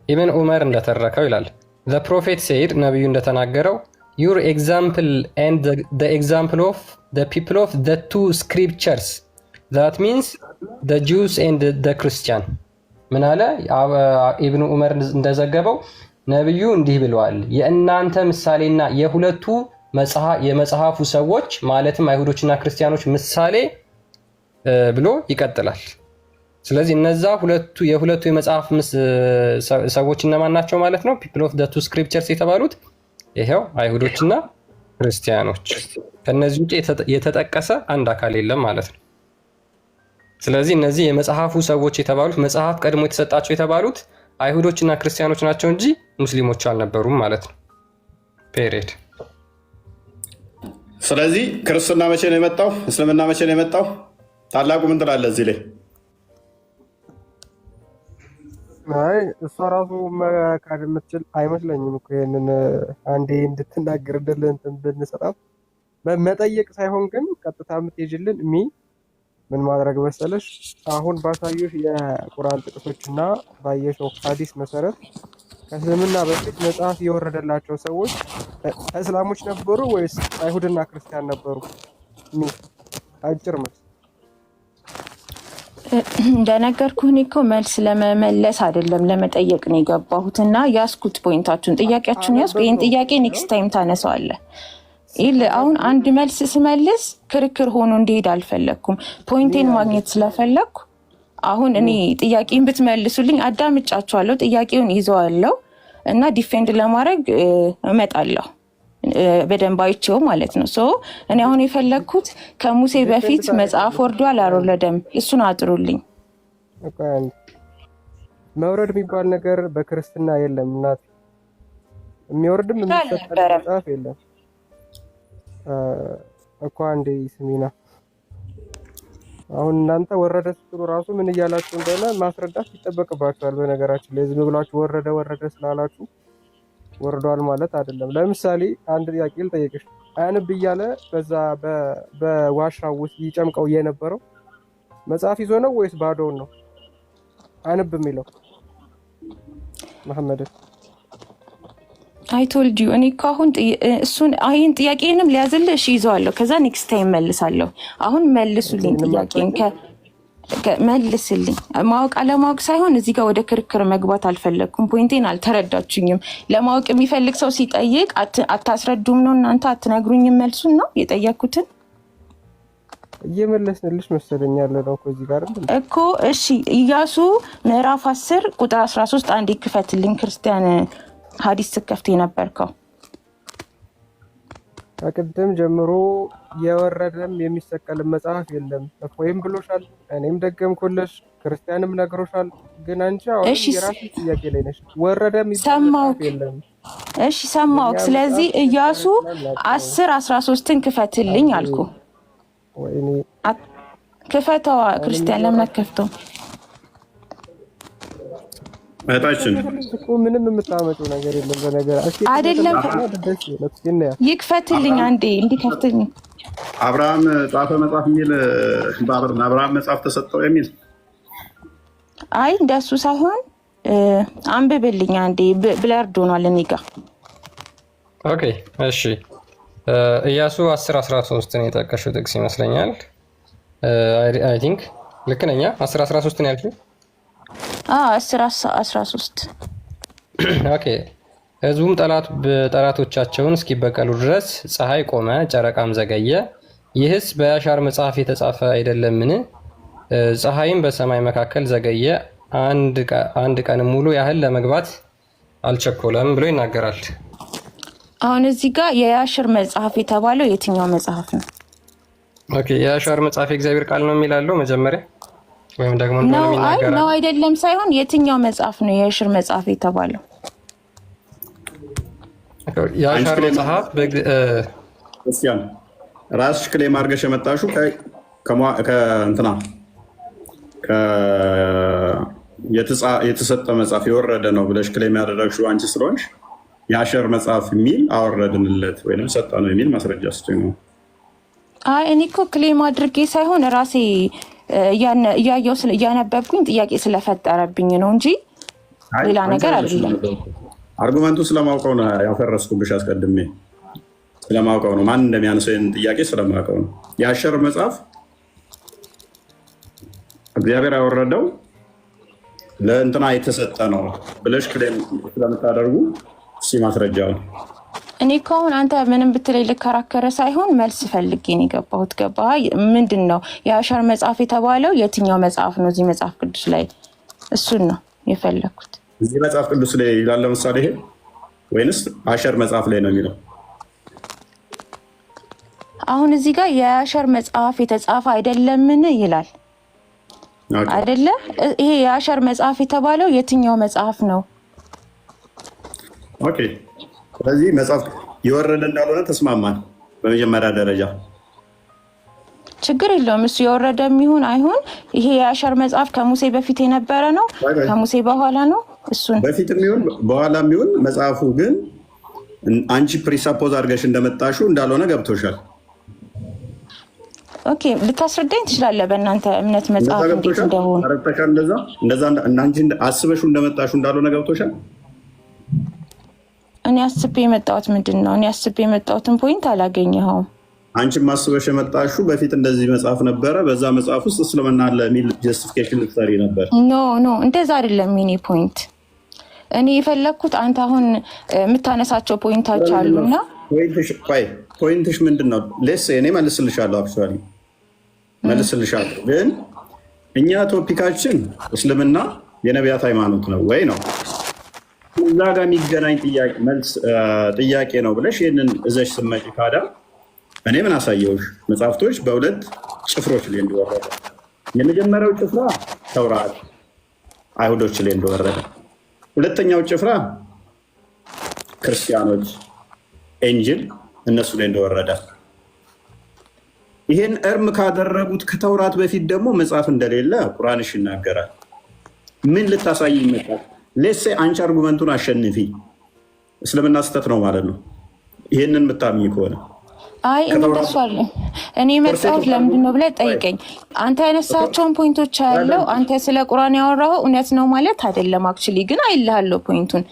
ኢብን ዑመር እንደተረከው ይላል the prophet said ነብዩ እንደተናገረው your example and the example of the people of the two scriptures that means the Jews and the Christian ምን አለ ኢብኑ ዑመር እንደዘገበው ነብዩ እንዲህ ብለዋል የእናንተ ምሳሌና የሁለቱ የመጽሐፉ ሰዎች ማለትም አይሁዶችና ክርስቲያኖች ምሳሌ ብሎ ይቀጥላል። ስለዚህ እነዛ የሁለቱ የመጽሐፍ ሰዎች እነማን ናቸው ማለት ነው? people of the two scriptures የተባሉት ይሄው አይሁዶችና ክርስቲያኖች። ከነዚህ ውጪ የተጠቀሰ አንድ አካል የለም ማለት ነው። ስለዚህ እነዚህ የመጽሐፉ ሰዎች የተባሉት መጽሐፍ ቀድሞ የተሰጣቸው የተባሉት አይሁዶችና ክርስቲያኖች ናቸው እንጂ ሙስሊሞች አልነበሩም ማለት ነው። ፔሪድ። ስለዚህ ክርስትና መቼ ነው የመጣው? እስልምና መቼ ነው የመጣው? ታላቁ ምን ትላለህ እዚህ ላይ? አይ እሷ ራሱ መካድ የምትችል አይመስለኝም እኮ ይሄንን አንዴ እንድትናገርልን እንትን ብንሰጣት መጠየቅ ሳይሆን ግን ቀጥታ የምትሄጂልን ምን ማድረግ መሰለሽ አሁን ባሳየሽ የቁርአን ጥቅሶችና ባየሽው ሐዲስ መሰረት ከእስልምና በፊት መጽሐፍ የወረደላቸው ሰዎች እስላሞች ነበሩ ወይስ አይሁድና ክርስቲያን ነበሩ? አጭር መልስ። እንደነገርኩህ እኔ እኮ መልስ ለመመለስ አይደለም ለመጠየቅ ነው የገባሁትና ያስኩት ፖይንታችሁን ጥያቄያችሁን ያስኩ። ይህን ጥያቄ ኔክስት ታይም ታነሳዋለህ። አሁን አንድ መልስ ስመልስ ክርክር ሆኖ እንዲሄድ አልፈለግኩም። ፖይንቴን ማግኘት ስለፈለግኩ አሁን እኔ ጥያቄን ብትመልሱልኝ አዳምጫችኋለሁ፣ ጥያቄውን ይዘዋለሁ እና ዲፌንድ ለማድረግ እመጣለሁ በደንብ አይቼው ማለት ነው። እኔ አሁን የፈለግኩት ከሙሴ በፊት መጽሐፍ ወርዷል አልወረደም፣ እሱን አጥሩልኝ። መውረድ የሚባል ነገር በክርስትና የለም እናት። የሚወርድም የሚሰጥ መጽሐፍ የለም እኮ። አንዴ ስሚና አሁን እናንተ ወረደ ስትሉ ራሱ ምን እያላችሁ እንደሆነ ማስረዳት ይጠበቅባችኋል። በነገራችን ላይ ዝም ብላችሁ ወረደ ስላላችሁ ወርዷል ማለት አይደለም። ለምሳሌ አንድ ጥያቄ ልጠይቅሽ። አያንብ እያለ በዛ በዋሻው ውስጥ ይጨምቀው የነበረው መጽሐፍ ይዞ ነው ወይስ ባዶውን ነው አያንብ የሚለው? መሐመድ አይ ቶልድ ዩ እኔ እኮ አሁን እሱን አይን ጥያቄንም ሊያዝልሽ ይዘዋለሁ። ከዛ ኔክስት ታይም መልሳለሁ። አሁን መልሱልኝ፣ ጥያቄን መልስልኝ። ማወቅ አለማወቅ ሳይሆን እዚህ ጋር ወደ ክርክር መግባት አልፈለግኩም። ፖይንቴን አልተረዳችሁኝም። ለማወቅ የሚፈልግ ሰው ሲጠይቅ አታስረዱም ነው እናንተ አትነግሩኝም መልሱን ነው የጠየኩትን። እየመለስንልሽ መሰለኝ ያለ ነው እዚህ ጋር እኮ። እሺ ኢያሱ ምዕራፍ 10 ቁጥር 13 አንዴ ክፈትልኝ። ክርስቲያን ሐዲስ ስከፍት የነበርከው ከቅድም ጀምሮ የወረደም የሚሰቀል መጽሐፍ የለም ወይም ብሎሻል። እኔም ደገምኩልሽ፣ ክርስቲያንም ነግሮሻል። ግን አንቺ አሁን የራስሽ ጥያቄ ላይ ነሽ። ወረደም መጽሐፍ የለም። እሺ ሰማሁህ። ስለዚህ ኢያሱ 10:13ን ክፈትልኝ አልኩ። ወይኔ ክፈተዋ። ክርስቲያን ለምን አትከፍተው? እህታችን ምንም የምታመጪው ነገር የለም። በነገራችን አይደለም ይክፈትልኝ አንዴ እንዲከፍትልኝ። አብርሃም ጻፈ መጽሐፍ የሚል አብርሃም መጽሐፍ ተሰጠው የሚል አይ እንደሱ ሳይሆን አንብብልኝ አንዴ። ብለርድ ሆኗል እኔ ጋር። ኦኬ እሺ። ኢያሱ 10:13 ነው የጠቀሽው ጥቅስ ይመስለኛል። አይ ቲንክ ልክ ነኝ። 10:13 ነው ያልሽው? 10:13 ኦኬ። ህዝቡም ጠላቶቻቸውን እስኪበቀሉ ድረስ ፀሐይ ቆመ፣ ጨረቃም ዘገየ። ይህስ በያሻር መጽሐፍ የተጻፈ አይደለምን? ፀሐይም በሰማይ መካከል ዘገየ፣ አንድ ቀን ሙሉ ያህል ለመግባት አልቸኮለም ብሎ ይናገራል። አሁን እዚህ ጋር የያሽር መጽሐፍ የተባለው የትኛው መጽሐፍ ነው? ኦኬ የያሻር መጽሐፍ የእግዚአብሔር ቃል ነው የሚላለው መጀመሪያ ወይም ደግሞ እንደምን ይናገራል? ነው አይደለም ሳይሆን የትኛው መጽሐፍ ነው የያሽር መጽሐፍ የተባለው? የያሻር መጽሐፍ ክርስቲያን ራስሽ ክሌም አድርገሽ የመጣሽው ከእንትና የተሰጠ መጽሐፍ የወረደ ነው ብለሽ ክሌም ያደረግሽው አንቺ ስለሆንሽ የአሸር መጽሐፍ የሚል አወረድንለት ወይም ሰጠ ነው የሚል ማስረጃ ስጡኝ ነው። አይ እኔ እኮ ክሌም አድርጌ ሳይሆን ራሴ እያነበብኩኝ ጥያቄ ስለፈጠረብኝ ነው እንጂ ሌላ ነገር አይደለም። አርጉመንቱ ስለማውቀው ነው ያፈረስኩብሽ። አስቀድሜ ስለማውቀው ነው ማን እንደሚያነሳው ይህን ጥያቄ ስለማውቀው ነው። የአሸር መጽሐፍ እግዚአብሔር ያወረደው ለእንትና የተሰጠ ነው ብለሽ ክሌም ስለምታደርጉ ማስረጃው ነው። እኔ እኮ አሁን አንተ ምንም ብትለይ ልከራከረ ሳይሆን መልስ ፈልጌ ነው የገባሁት። ገባ? ምንድን ነው የአሻር መጽሐፍ የተባለው የትኛው መጽሐፍ ነው? እዚህ መጽሐፍ ቅዱስ ላይ እሱን ነው የፈለኩት። እዚህ መጽሐፍ ቅዱስ ላይ ይላል ለምሳሌ ይሄ ወይንስ አሻር መጽሐፍ ላይ ነው የሚለው? አሁን እዚህ ጋር የአሻር መጽሐፍ የተጻፈ አይደለምን ይላል አይደለ? ይሄ የአሻር መጽሐፍ የተባለው የትኛው መጽሐፍ ነው? ኦኬ ስለዚህ መጽሐፍ የወረደ እንዳልሆነ ተስማማን። በመጀመሪያ ደረጃ ችግር የለውም እሱ የወረደ የሚሆን አይሆን። ይሄ የአሻር መጽሐፍ ከሙሴ በፊት የነበረ ነው ከሙሴ በኋላ ነው? እሱን በፊት የሚሆን በኋላ የሚሆን መጽሐፉ ግን አንቺ ፕሪሳፖዝ አድርገሽ እንደመጣሽው እንዳልሆነ ገብቶሻል። ኦኬ ልታስረዳኝ ትችላለህ? በእናንተ እምነት መጽሐፍ እንዴት እንደሆነ አረተካል። እንደዛ አንቺ አስበሽው እንደመጣሽው እንዳልሆነ ገብቶሻል። እኔ አስቤ የመጣሁት ምንድን ነው? እኔ አስቤ የመጣሁትን ፖይንት አላገኘኸውም። አንቺ ማስበሽ የመጣሽው በፊት እንደዚህ መጽሐፍ ነበረ፣ በዛ መጽሐፍ ውስጥ እስልምና አለ የሚል ጀስቲፊኬሽን ልትሰሪ ነበር። ኖ እንደዛ አይደለም። ሚኒ ፖይንት እኔ የፈለግኩት አንተ አሁን የምታነሳቸው ፖይንቶች አሉና ፖይንትሽ ምንድን ነው? ሌስ እኔ መልስልሻለሁ። አክቹዋሊ መልስልሻለሁ፣ ግን እኛ ቶፒካችን እስልምና የነቢያት ሃይማኖት ነው ወይ ነው እዛ ጋር የሚገናኝ ጥያቄ ነው ብለሽ ይህንን እዘሽ ስመጪ ካዳ እኔ ምን አሳየውሽ? መጽሐፍቶች በሁለት ጭፍሮች ላይ እንደወረደ፣ የመጀመሪያው ጭፍራ ተውራት አይሁዶች ላይ እንደወረደ፣ ሁለተኛው ጭፍራ ክርስቲያኖች ኤንጅል እነሱ ላይ እንደወረደ። ይህን እርም ካደረጉት ከተውራት በፊት ደግሞ መጽሐፍ እንደሌለ ቁርአንሽ ይናገራል። ምን ልታሳይ ይመጣል? ሌሴ አንቺ አርጉመንቱን አሸንፊ፣ እስልምና ስህተት ነው ማለት ነው። ይህንን የምታምኝ ከሆነ አይ እንደሱ አለ። እኔ መጽሐፍ ለምንድን ነው ብለህ ጠይቀኝ። አንተ ያነሳቸውን ፖይንቶች ያለው አንተ ስለ ቁርአን ያወራኸው እውነት ነው ማለት አይደለም። አክቹሊ ግን አይልሃለሁ ፖይንቱን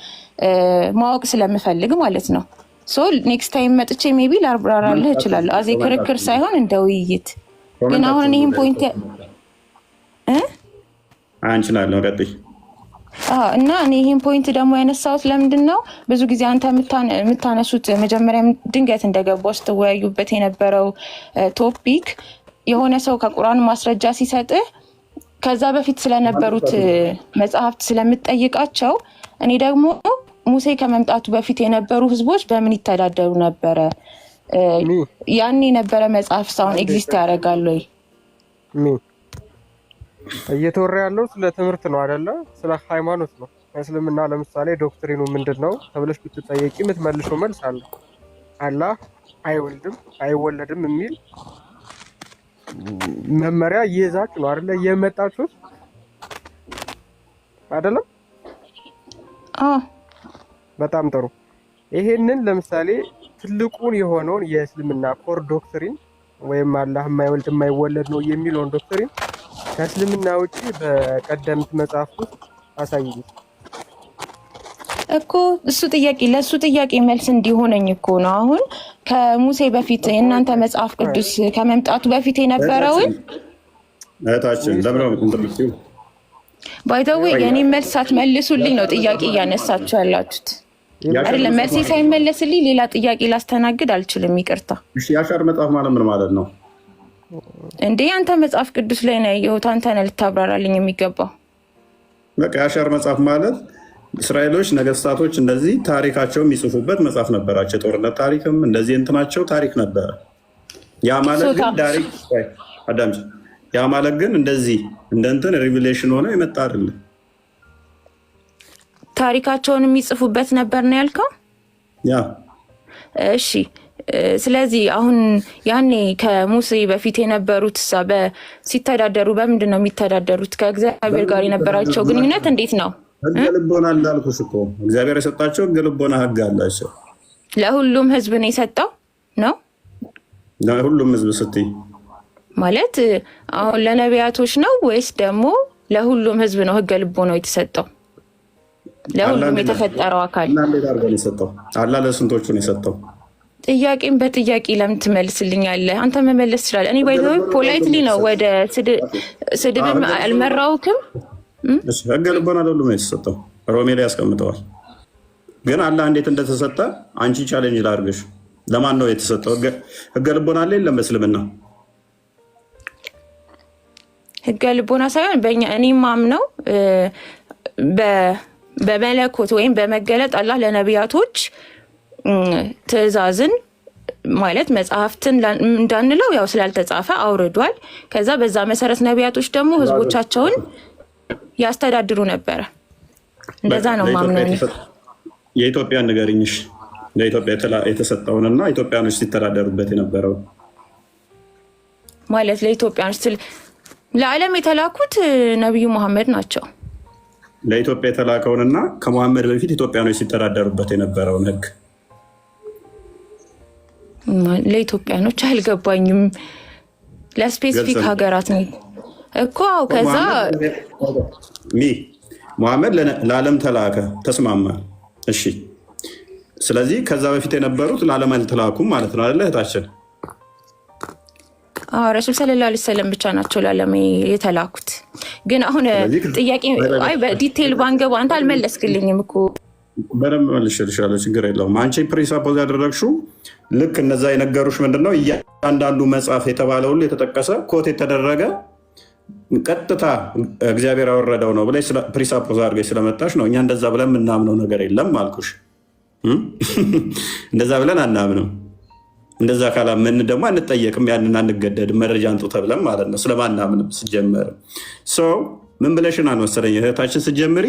ማወቅ ስለምፈልግ ማለት ነው። ሶ ኔክስት ታይም መጥቼ ሜቢ ላብራራልህ እችላለሁ። አዜ ክርክር ሳይሆን እንደ ውይይት። ግን አሁን ይህን ፖይንት አንችላለሁ ቀጥይ እና እኔ ይህን ፖይንት ደግሞ ያነሳሁት ለምንድን ነው ብዙ ጊዜ አንተ የምታነሱት መጀመሪያ ድንገት እንደገባው ስትወያዩበት የነበረው ቶፒክ የሆነ ሰው ከቁርአን ማስረጃ ሲሰጥህ ከዛ በፊት ስለነበሩት መጽሐፍት ስለምትጠይቃቸው እኔ ደግሞ ሙሴ ከመምጣቱ በፊት የነበሩ ህዝቦች በምን ይተዳደሩ ነበረ? ያኔ የነበረ መጽሐፍ ሳይሆን ኤግዚስት ያደርጋል ወይ? እየተወራ ያለው ስለ ትምህርት ነው አይደለ? ስለ ሃይማኖት ነው። እስልምና ለምሳሌ ዶክትሪኑ ምንድነው ተብለሽ ብትጠየቂ የምትመልሺው መልስ አለ። አላህ አይወልድም አይወለድም የሚል መመሪያ ይዛችሁ ነው አይደለ የመጣችሁት አይደለም? በጣም ጥሩ። ይሄንን ለምሳሌ ትልቁን የሆነውን የእስልምና ኮር ዶክትሪን ወይም አላህ የማይወልድ የማይወለድ ነው የሚለውን ዶክትሪን ከእስልምና ውጪ በቀደምት መጽሐፍት ውስጥ አሳይኝ እኮ። ለእሱ ጥያቄ መልስ እንዲሆነኝ እኮ ነው። አሁን ከሙሴ በፊት የእናንተ መጽሐፍ ቅዱስ ከመምጣቱ በፊት የነበረውን እህታችን ባይተዌ የኔ መልስ ሳትመልሱልኝ ነው ጥያቄ እያነሳችሁ ያላችሁት አይደለም። መልሴ ሳይመለስልኝ ሌላ ጥያቄ ላስተናግድ አልችልም። ይቅርታ። የአሻር መጽሐፍ ማለት ምን ማለት ነው እንዴ? አንተ መጽሐፍ ቅዱስ ላይ ነው ያየሁት። አንተ ነህ ልታብራራልኝ የሚገባው። በቃ የአሻር መጽሐፍ ማለት እስራኤሎች ነገስታቶች እንደዚህ ታሪካቸው የሚጽፉበት መጽሐፍ ነበራቸው። የጦርነት ታሪክም እንደዚህ እንትናቸው ታሪክ ነበረ። ያ ማለት ግን ዳይሬክት አዳምጪ። ያ ማለት ግን እንደዚህ እንደ እንትን ሪቪሌሽን ሆነ የመጣ አይደለም። ታሪካቸውን የሚጽፉበት ነበር ነው ያልከው? ያ እሺ። ስለዚህ አሁን ያኔ ከሙሴ በፊት የነበሩት ሲተዳደሩ በምንድን ነው የሚተዳደሩት? ከእግዚአብሔር ጋር የነበራቸው ግንኙነት እንዴት ነው? ህገ ልቦና እንዳልኩሽ እኮ እግዚአብሔር የሰጣቸው ህገ ልቦና ህግ አላቸው። ለሁሉም ህዝብ ነው የሰጠው ነው? ለሁሉም ህዝብ ስትይ ማለት አሁን ለነቢያቶች ነው ወይስ ደግሞ ለሁሉም ህዝብ ነው ህገ ልቦናው የተሰጠው? ለሁሉም የተፈጠረው አካል እንዴት አድርጎ ነው የሰጠው? አላህ ለስንቶቹ ነው የሰጠው? ጥያቄን በጥያቄ ለምን ትመልስልኛለህ? አንተ መመለስ ትችላለህ። እኔ ባይዘው ፖላይትሊ ነው ወደ ስድብም አልመራውክም። ህገ ልቦና ለሁሉም ነው የተሰጠው። ሮሜ ላይ ያስቀምጠዋል። ግን አላህ እንዴት እንደተሰጠ አንቺ ቻሌንጅ ላድርግሽ። ለማን ነው የተሰጠው ህገ ልቦና? አለ የለም በእስልምና ህገ ልቦና ሳይሆን በእኛ እኔ ማምነው በመለኮት ወይም በመገለጥ አላህ ለነቢያቶች ትእዛዝን ማለት መጽሐፍትን እንዳንለው ያው ስላልተጻፈ አውርዷል። ከዛ በዛ መሰረት ነቢያቶች ደግሞ ህዝቦቻቸውን ያስተዳድሩ ነበረ። እንደዛ ነው ማምነው። የኢትዮጵያን ንገሪኝሽ፣ ለኢትዮጵያ የተሰጠውንና ኢትዮጵያኖች ሲተዳደሩበት የነበረው ማለት ለኢትዮጵያኖች ለዓለም የተላኩት ነቢዩ መሐመድ ናቸው። ለኢትዮጵያ የተላከውንና ከመሐመድ በፊት ኢትዮጵያኖች ሲተዳደሩበት የነበረውን ህግ ለኢትዮጵያኖች አልገባኝም። ለስፔሲፊክ ሀገራት ነው እኮ። ከዛ መሐመድ ለዓለም ተላከ፣ ተስማማ። እሺ፣ ስለዚህ ከዛ በፊት የነበሩት ለዓለም አልተላኩም ማለት ነው አይደለ እህታችን? ረሱል ሰለላሁ ዐለይሂ ወሰለም ብቻ ናቸው ለዓለም የተላኩት። ግን አሁን ጥያቄ በዲቴይል ባንገባ አንተ አልመለስክልኝም እኮ። በደንብ መልሼልሻለሁ፣ ችግር የለውም። አንቺ ፕሪሳፖዝ ያደረግሽው ልክ እነዛ የነገሩሽ ምንድነው እያንዳንዱ መጽሐፍ የተባለ ሁሉ የተጠቀሰ ኮት የተደረገ ቀጥታ እግዚአብሔር ያወረደው ነው ብለሽ ፕሪሳፖዝ አድርገሽ ስለመጣሽ ነው። እኛ እንደዛ ብለን የምናምነው ነገር የለም አልኩሽ። እንደዛ ብለን አናምንም። እንደዛ ካላምን ደግሞ አንጠየቅም፣ ያንን አንገደድም። መረጃ አንጡ ተብለን ማለት ነው ስለማናምንም። ስጀመር ምን ብለሽናል መሰለኝ እህታችን ስጀምሪ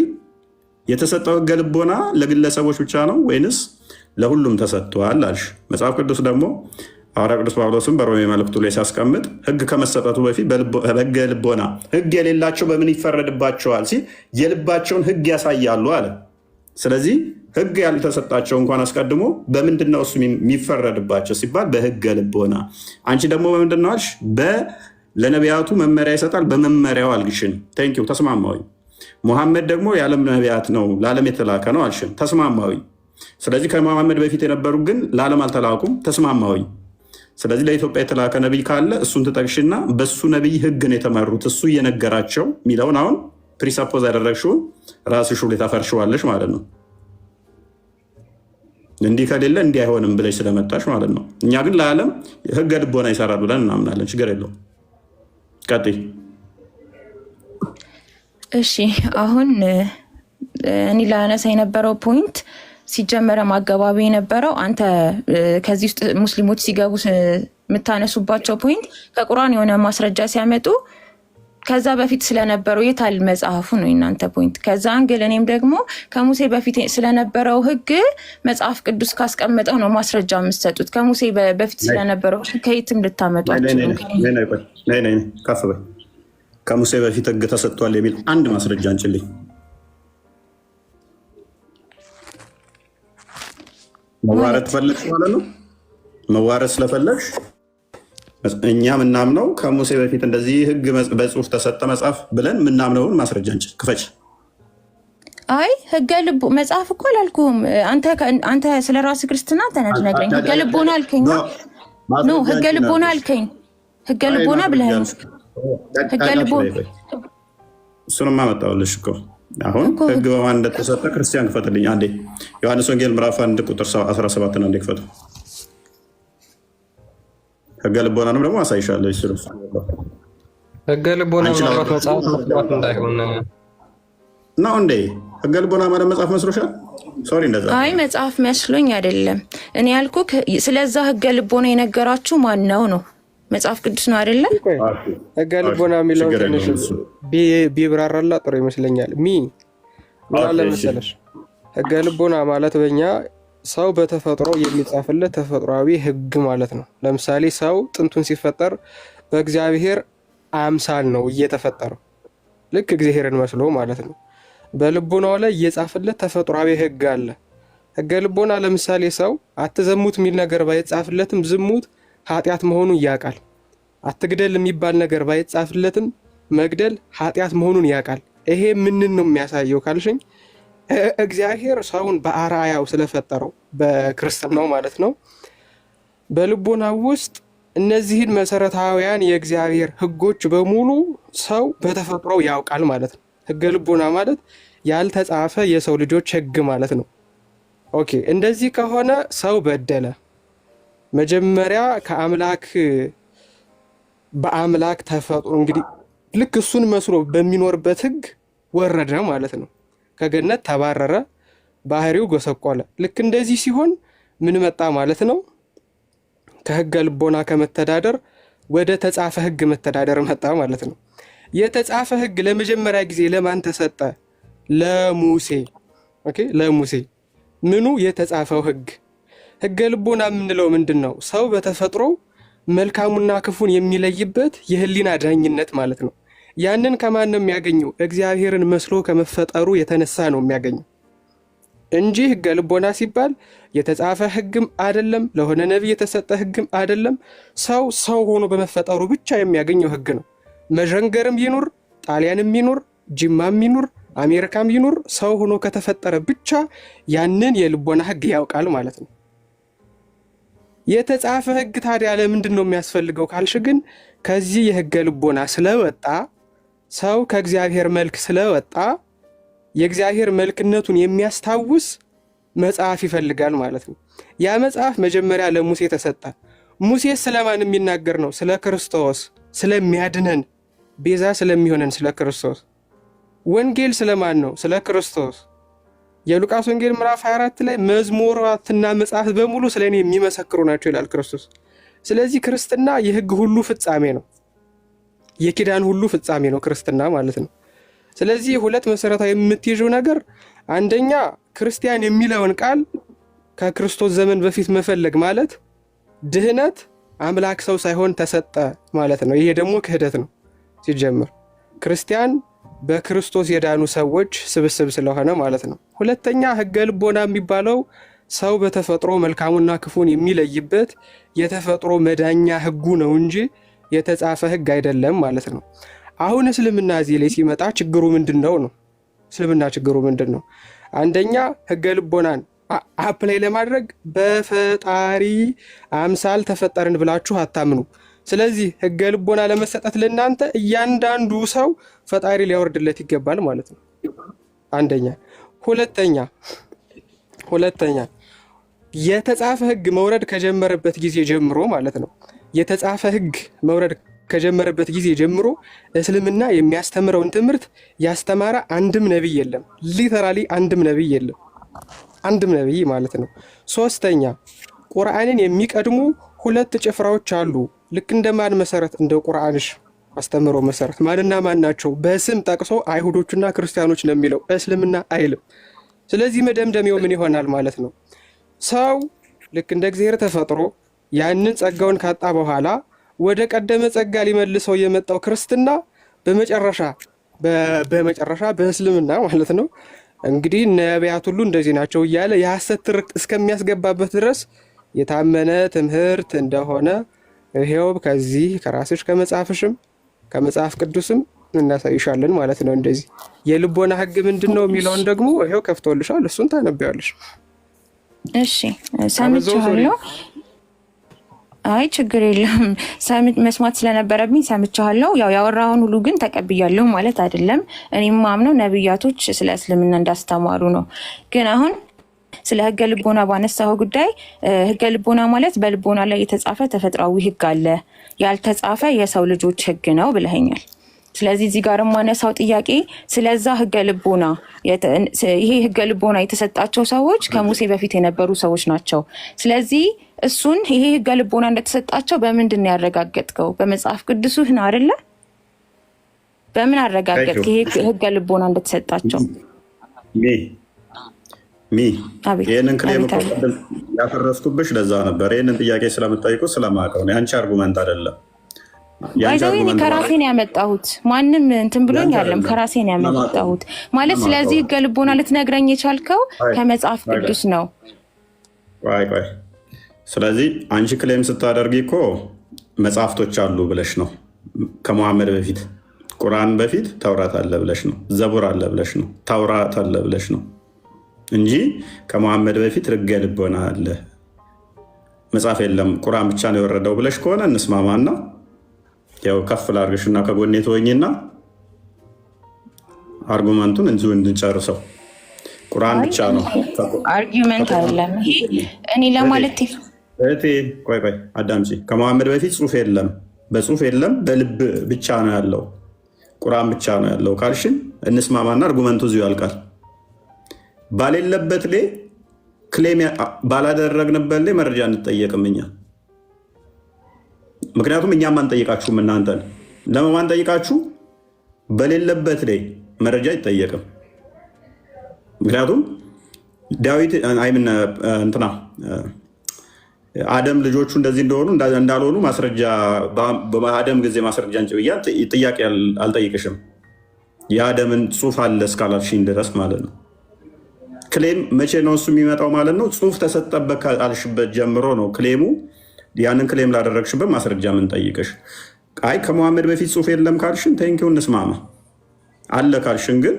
የተሰጠው ህገ ልቦና ለግለሰቦች ብቻ ነው ወይንስ ለሁሉም ተሰጥቷል አልሽ። መጽሐፍ ቅዱስ ደግሞ ሐዋርያ ቅዱስ ጳውሎስም በሮሜ መልእክቱ ላይ ሲያስቀምጥ ህግ ከመሰጠቱ በፊት በህገ ልቦና ህግ የሌላቸው በምን ይፈረድባቸዋል ሲል የልባቸውን ህግ ያሳያሉ አለ። ስለዚህ ህግ ያልተሰጣቸው እንኳን አስቀድሞ በምንድን ነው እሱ የሚፈረድባቸው ሲባል በህገ ልቦና። አንቺ ደግሞ በምንድን ነው አልሽ? ለነቢያቱ መመሪያ ይሰጣል፣ በመመሪያው አልግሽን። ቴንኪው ተስማማዊ። ሙሐመድ ደግሞ የዓለም ነቢያት ነው ለዓለም የተላከ ነው አልሽን፣ ተስማማዊ። ስለዚህ ከሙሐመድ በፊት የነበሩ ግን ለዓለም አልተላኩም፣ ተስማማዊ። ስለዚህ ለኢትዮጵያ የተላከ ነቢይ ካለ እሱን ትጠቅሽና በሱ ነቢይ ህግ ነው የተመሩት እሱ እየነገራቸው የሚለውን አሁን ፕሪሳፖዝ ያደረግሽውን ራስሽ ላይ ታፈርሽዋለሽ ማለት ነው። እንዲህ ከሌለ እንዲህ አይሆንም ብለሽ ስለመጣሽ ማለት ነው። እኛ ግን ለዓለም ህገ ልቦና ይሰራል ብለን እናምናለን። ችግር የለውም። ቀጥይ። እሺ አሁን እኔ ላነሳ የነበረው ፖይንት ሲጀመረ ማገባቢ የነበረው አንተ ከዚህ ውስጥ ሙስሊሞች ሲገቡ የምታነሱባቸው ፖይንት ከቁርአን የሆነ ማስረጃ ሲያመጡ ከዛ በፊት ስለነበረው የታል መጽሐፉ ነው እናንተ ፖይንት። ከዛ አንግል እኔም ደግሞ ከሙሴ በፊት ስለነበረው ህግ መጽሐፍ ቅዱስ ካስቀመጠው ነው ማስረጃ የምትሰጡት። ከሙሴ በፊት ስለነበረው ከየትም ልታመጧቸው ከፍ በይ። ከሙሴ በፊት ህግ ተሰጥቷል የሚል አንድ ማስረጃ አንችልኝ። መዋረድ ፈለግሽ ማለት ነው። መዋረድ ስለፈለግሽ እኛ ምናምነው ከሙሴ በፊት እንደዚህ ህግ በጽሁፍ ተሰጠ መጽሐፍ ብለን ምናምነውን ማስረጃ እንችል። ክፈች። አይ ህገ ልቦ መጽሐፍ እኮ አላልኩም። አንተ ስለ ራስህ ክርስትና ተነግረኝ። ህገ ልቦና አልከኝ ነው። ህገ ልቦና አልከኝ። ህገ ልቦና ብለህ ህገ ልቦና እሱንማ መጣሁልሽ እኮ። አሁን ህግ በማን እንደተሰጠ ክርስቲያን ክፈትልኝ አንዴ። ዮሐንስ ወንጌል ምዕራፍ 1 ቁጥር 17 ነው። እንዴ ክፈቱ። ህገ ልቦናንም ደግሞ አሳይሻለሁ። ይስሩ ህገ ልቦና ማለት መጽሐፍ መስራት እንዳይሆን ነው እንዴ? ህገ ልቦና ማለት መጽሐፍ መስሎሻል? ሶሪ እንደዛ። አይ መጽሐፍ መስሎኝ አይደለም እኔ ያልኩህ። ስለዛ ህገ ልቦና የነገራችሁ ማን ነው? መጽሐፍ ቅዱስ ነው አይደለ? ህገ ልቦና የሚለው ትንሽ ቢብራራላ ጥሩ ይመስለኛል። ምን አለ መሰለሽ፣ ህገ ልቦና ማለት በእኛ ሰው በተፈጥሮ የሚጻፍለት ተፈጥሯዊ ህግ ማለት ነው። ለምሳሌ ሰው ጥንቱን ሲፈጠር በእግዚአብሔር አምሳል ነው እየተፈጠረው፣ ልክ እግዚአብሔርን መስሎ ማለት ነው። በልቦናው ላይ እየጻፈለት ተፈጥሯዊ ህግ አለ። ህገ ልቦና ለምሳሌ ሰው አትዘሙት የሚል ነገር ባይጻፍለትም ዝሙት ኃጢአት መሆኑን ያውቃል። አትግደል የሚባል ነገር ባይጻፍለትም መግደል ኃጢአት መሆኑን ያውቃል። ይሄ ምንን ነው የሚያሳየው ካልሽኝ እግዚአብሔር ሰውን በአርአያው ስለፈጠረው በክርስትናው ማለት ነው። በልቦናው ውስጥ እነዚህን መሰረታዊያን የእግዚአብሔር ህጎች በሙሉ ሰው በተፈጥሮው ያውቃል ማለት ነው። ህገ ልቦና ማለት ያልተጻፈ የሰው ልጆች ህግ ማለት ነው። ኦኬ፣ እንደዚህ ከሆነ ሰው በደለ። መጀመሪያ ከአምላክ በአምላክ ተፈጥሮ እንግዲህ ልክ እሱን መስሎ በሚኖርበት ህግ ወረደ ማለት ነው። ከገነት ተባረረ፣ ባህሪው ጎሰቆለ። ልክ እንደዚህ ሲሆን ምን መጣ ማለት ነው? ከህገ ልቦና ከመተዳደር ወደ ተጻፈ ህግ መተዳደር መጣ ማለት ነው። የተጻፈ ህግ ለመጀመሪያ ጊዜ ለማን ተሰጠ? ለሙሴ። ኦኬ፣ ለሙሴ። ምኑ የተጻፈው ህግ? ህገ ልቦና የምንለው ምንድን ነው? ሰው በተፈጥሮ መልካሙና ክፉን የሚለይበት የህሊና ዳኝነት ማለት ነው። ያንን ከማን ነው የሚያገኘው? እግዚአብሔርን መስሎ ከመፈጠሩ የተነሳ ነው የሚያገኘው እንጂ ህገ ልቦና ሲባል የተጻፈ ህግም አይደለም፣ ለሆነ ነቢይ የተሰጠ ህግም አይደለም። ሰው ሆኖ በመፈጠሩ ብቻ የሚያገኘው ህግ ነው። መዠንገርም ይኑር፣ ጣሊያንም ይኑር፣ ጅማም ይኑር፣ አሜሪካም ይኑር፣ ሰው ሆኖ ከተፈጠረ ብቻ ያንን የልቦና ህግ ያውቃል ማለት ነው። የተጻፈ ህግ ታዲያ ለምንድን ነው የሚያስፈልገው ካልሽ ግን ከዚህ የህገ ልቦና ስለወጣ ሰው ከእግዚአብሔር መልክ ስለወጣ የእግዚአብሔር መልክነቱን የሚያስታውስ መጽሐፍ ይፈልጋል ማለት ነው። ያ መጽሐፍ መጀመሪያ ለሙሴ ተሰጠ። ሙሴ ስለማን የሚናገር ነው? ስለ ክርስቶስ፣ ስለሚያድነን ቤዛ ስለሚሆነን ስለ ክርስቶስ። ወንጌል ስለማን ነው? ስለ ክርስቶስ። የሉቃስ ወንጌል ምዕራፍ 24 ላይ መዝሙራትና መጽሐፍት በሙሉ ስለ እኔ የሚመሰክሩ ናቸው ይላል ክርስቶስ። ስለዚህ ክርስትና የህግ ሁሉ ፍጻሜ ነው፣ የኪዳን ሁሉ ፍጻሜ ነው ክርስትና ማለት ነው። ስለዚህ ሁለት መሰረታዊ የምትይዙ ነገር፣ አንደኛ ክርስቲያን የሚለውን ቃል ከክርስቶስ ዘመን በፊት መፈለግ ማለት ድህነት አምላክ ሰው ሳይሆን ተሰጠ ማለት ነው። ይሄ ደግሞ ክህደት ነው ሲጀምር። ክርስቲያን በክርስቶስ የዳኑ ሰዎች ስብስብ ስለሆነ ማለት ነው። ሁለተኛ ህገ ልቦና የሚባለው ሰው በተፈጥሮ መልካሙና ክፉን የሚለይበት የተፈጥሮ መዳኛ ህጉ ነው እንጂ የተጻፈ ህግ አይደለም ማለት ነው። አሁን እስልምና እዚህ ላይ ሲመጣ ችግሩ ምንድን ነው? እስልምና ችግሩ ምንድን ነው? አንደኛ ህገ ልቦናን አፕላይ ለማድረግ በፈጣሪ አምሳል ተፈጠርን ብላችሁ አታምኑ። ስለዚህ ህገ ልቦና ለመሰጠት ለእናንተ እያንዳንዱ ሰው ፈጣሪ ሊያወርድለት ይገባል ማለት ነው። አንደኛ። ሁለተኛ የተጻፈ ህግ መውረድ ከጀመረበት ጊዜ ጀምሮ ማለት ነው የተጻፈ ህግ መውረድ ከጀመረበት ጊዜ ጀምሮ እስልምና የሚያስተምረውን ትምህርት ያስተማረ አንድም ነቢይ የለም። ሊተራሊ አንድም ነቢይ የለም። አንድም ነቢይ ማለት ነው። ሶስተኛ ቁርአንን የሚቀድሙ 2 ጭፍራዎች አሉ። ልክ እንደማን መሰረት? እንደ ቁርአንሽ አስተምሮ መሰረት። ማንና ማን ናቸው? በስም ጠቅሶ አይሁዶችና ክርስቲያኖች ነው የሚለው፣ እስልምና አይልም። ስለዚህ መደምደሚያው ምን ይሆናል ማለት ነው? ሰው ልክ እንደ እግዚአብሔር ተፈጥሮ ያንን ጸጋውን ካጣ በኋላ ወደ ቀደመ ጸጋ ሊመልሰው የመጣው ክርስትና በመጨረሻ በእስልምና ማለት ነው እንግዲህ ነቢያት ሁሉ እንደዚህ ናቸው እያለ የሐሰት ትርክት እስከሚያስገባበት ድረስ የታመነ ትምህርት እንደሆነ ይሄው ከዚህ ከራስሽ ከመጽሐፍሽም ከመጽሐፍ ቅዱስም እናሳይሻለን ማለት ነው። እንደዚህ የልቦና ሕግ ምንድነው የሚለውን ደግሞ ይሄው ከፍቶልሻል፣ እሱን ታነቢያለሽ። እሺ ሰምቻለሁ። አይ ችግር የለም። መስማት ስለነበረብኝ ሰምቻለሁ። ያው ያወራውን ሁሉ ግን ተቀብያለሁ ማለት አይደለም። እኔም ማምነው ነብያቶች ስለ እስልምና እንዳስተማሩ ነው። ግን አሁን ስለ ህገ ልቦና ባነሳው ጉዳይ ህገ ልቦና ማለት በልቦና ላይ የተጻፈ ተፈጥሯዊ ህግ አለ፣ ያልተጻፈ የሰው ልጆች ህግ ነው ብለኸኛል። ስለዚህ እዚህ ጋር ማነሳው ጥያቄ ስለዛ ህገ ልቦና ይሄ ህገ ልቦና የተሰጣቸው ሰዎች ከሙሴ በፊት የነበሩ ሰዎች ናቸው። ስለዚህ እሱን ይሄ ህገ ልቦና እንደተሰጣቸው በምንድን ነው ያረጋገጥከው? በመጽሐፍ ቅዱስህ ነው አይደለ? በምን አረጋገጥክ ይሄ ህገ ልቦና እንደተሰጣቸው? ይህንን ክሌም ያፈረስኩብሽ ለዛ ነበር። ይህንን ጥያቄ ስለምጠይቁ ስለማውቀው ነው። የአንቺ አርጉመንት አይደለም። እኔ ከራሴን ያመጣሁት ማንም እንትን ብሎኝ አይደለም፣ ከራሴን ያመጣሁት ማለት። ስለዚህ ህገ ልቦና ልትነግረኝ የቻልከው ከመጽሐፍ ቅዱስ ነው። ቆይ ስለዚህ አንቺ ክሌም ስታደርጊ እኮ መጽሐፍቶች አሉ ብለሽ ነው። ከመሐመድ በፊት ቁርአን በፊት ተውራት አለ ብለሽ ነው። ዘቡር አለ ብለሽ ነው። ተውራት አለ ብለሽ ነው እንጂ ከመሐመድ በፊት ህገ ልቦና አለ መጽሐፍ የለም ቁርአን ብቻ ነው የወረደው ብለሽ ከሆነ እንስማማና ያው ከፍ ላድርግሽና ከጎኔ ተወኝና አርጉመንቱን እንዚሁ እንድንጨርሰው። ቁርአን ብቻ ነው አርጊመንት አይደለም ይሄ። እኔ ለማለት ቆይ አዳምጪ። ከመሐመድ በፊት ጽሁፍ የለም፣ በጽሁፍ የለም፣ በልብ ብቻ ነው ያለው፣ ቁርአን ብቻ ነው ያለው ካልሽን እንስማማና አርጉመንቱ እዚሁ ያልቃል። ባሌለበት ላይ ክሌም ባላደረግንበት ላይ መረጃ እንጠየቅም እኛ። ምክንያቱም እኛም አንጠይቃችሁም እናንተን ለማን ጠይቃችሁ? በሌለበት ላይ መረጃ አይጠየቅም። ምክንያቱም ዳዊት አይምን እንትና አደም ልጆቹ እንደዚህ እንደሆኑ እንዳልሆኑ ማስረጃ በአደም ጊዜ ማስረጃ እንጭ ብያ ጥያቄ አልጠይቅሽም። የአደምን ጽሁፍ አለ እስካላልሽኝ ድረስ ማለት ነው። ክሌም መቼ ነው እሱ የሚመጣው ማለት ነው? ጽሁፍ ተሰጠበት ካልሽበት ጀምሮ ነው ክሌሙ። ያንን ክሌም ላደረግሽበት ማስረጃ ምን ጠይቅሽ? አይ ከመሐመድ በፊት ጽሁፍ የለም ካልሽን ቴንኪው እንስማማ። አለ ካልሽን ግን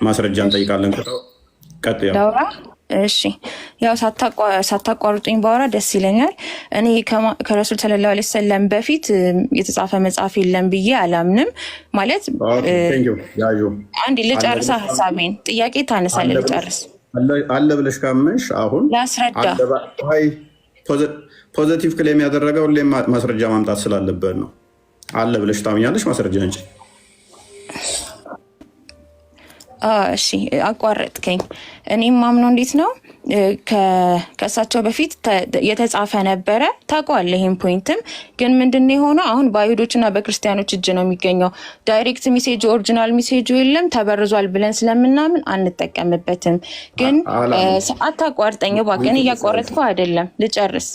ማስረጃ እንጠይቃለን። ዳውራ እሺ፣ ያው ሳታቋርጡኝ ባወራ ደስ ይለኛል። እኔ ከረሱል ሰለላሁ ዐለይሂ ወሰለም በፊት የተጻፈ መጽሐፍ የለም ብዬ አላምንም። ማለት አንዴ ልጨርሳ ሀሳቤን። ጥያቄ ታነሳለህ፣ ልጨርስ። አለ ብለሽ ካመንሽ አሁን ላስረዳ። ፖዘቲቭ ክሌም ያደረገው ሁሌም ማስረጃ ማምጣት ስላለበት ነው። አለ ብለሽ ታምኛለሽ፣ ማስረጃ እንጂ። እሺ አቋረጥከኝ። እኔም ማምነው እንዴት ነው ከእሳቸው በፊት የተጻፈ ነበረ። ታውቀዋለህ ይህን ፖይንትም። ግን ምንድን የሆነው አሁን በአይሁዶችና በክርስቲያኖች እጅ ነው የሚገኘው። ዳይሬክት ሜሴጅ ኦሪጂናል ሜሴጁ የለም፣ ተበርዟል ብለን ስለምናምን አንጠቀምበትም። ግን አታቋርጠኝ እባክህ፣ እኔ እያቋረጥኩ አይደለም፣ ልጨርስ።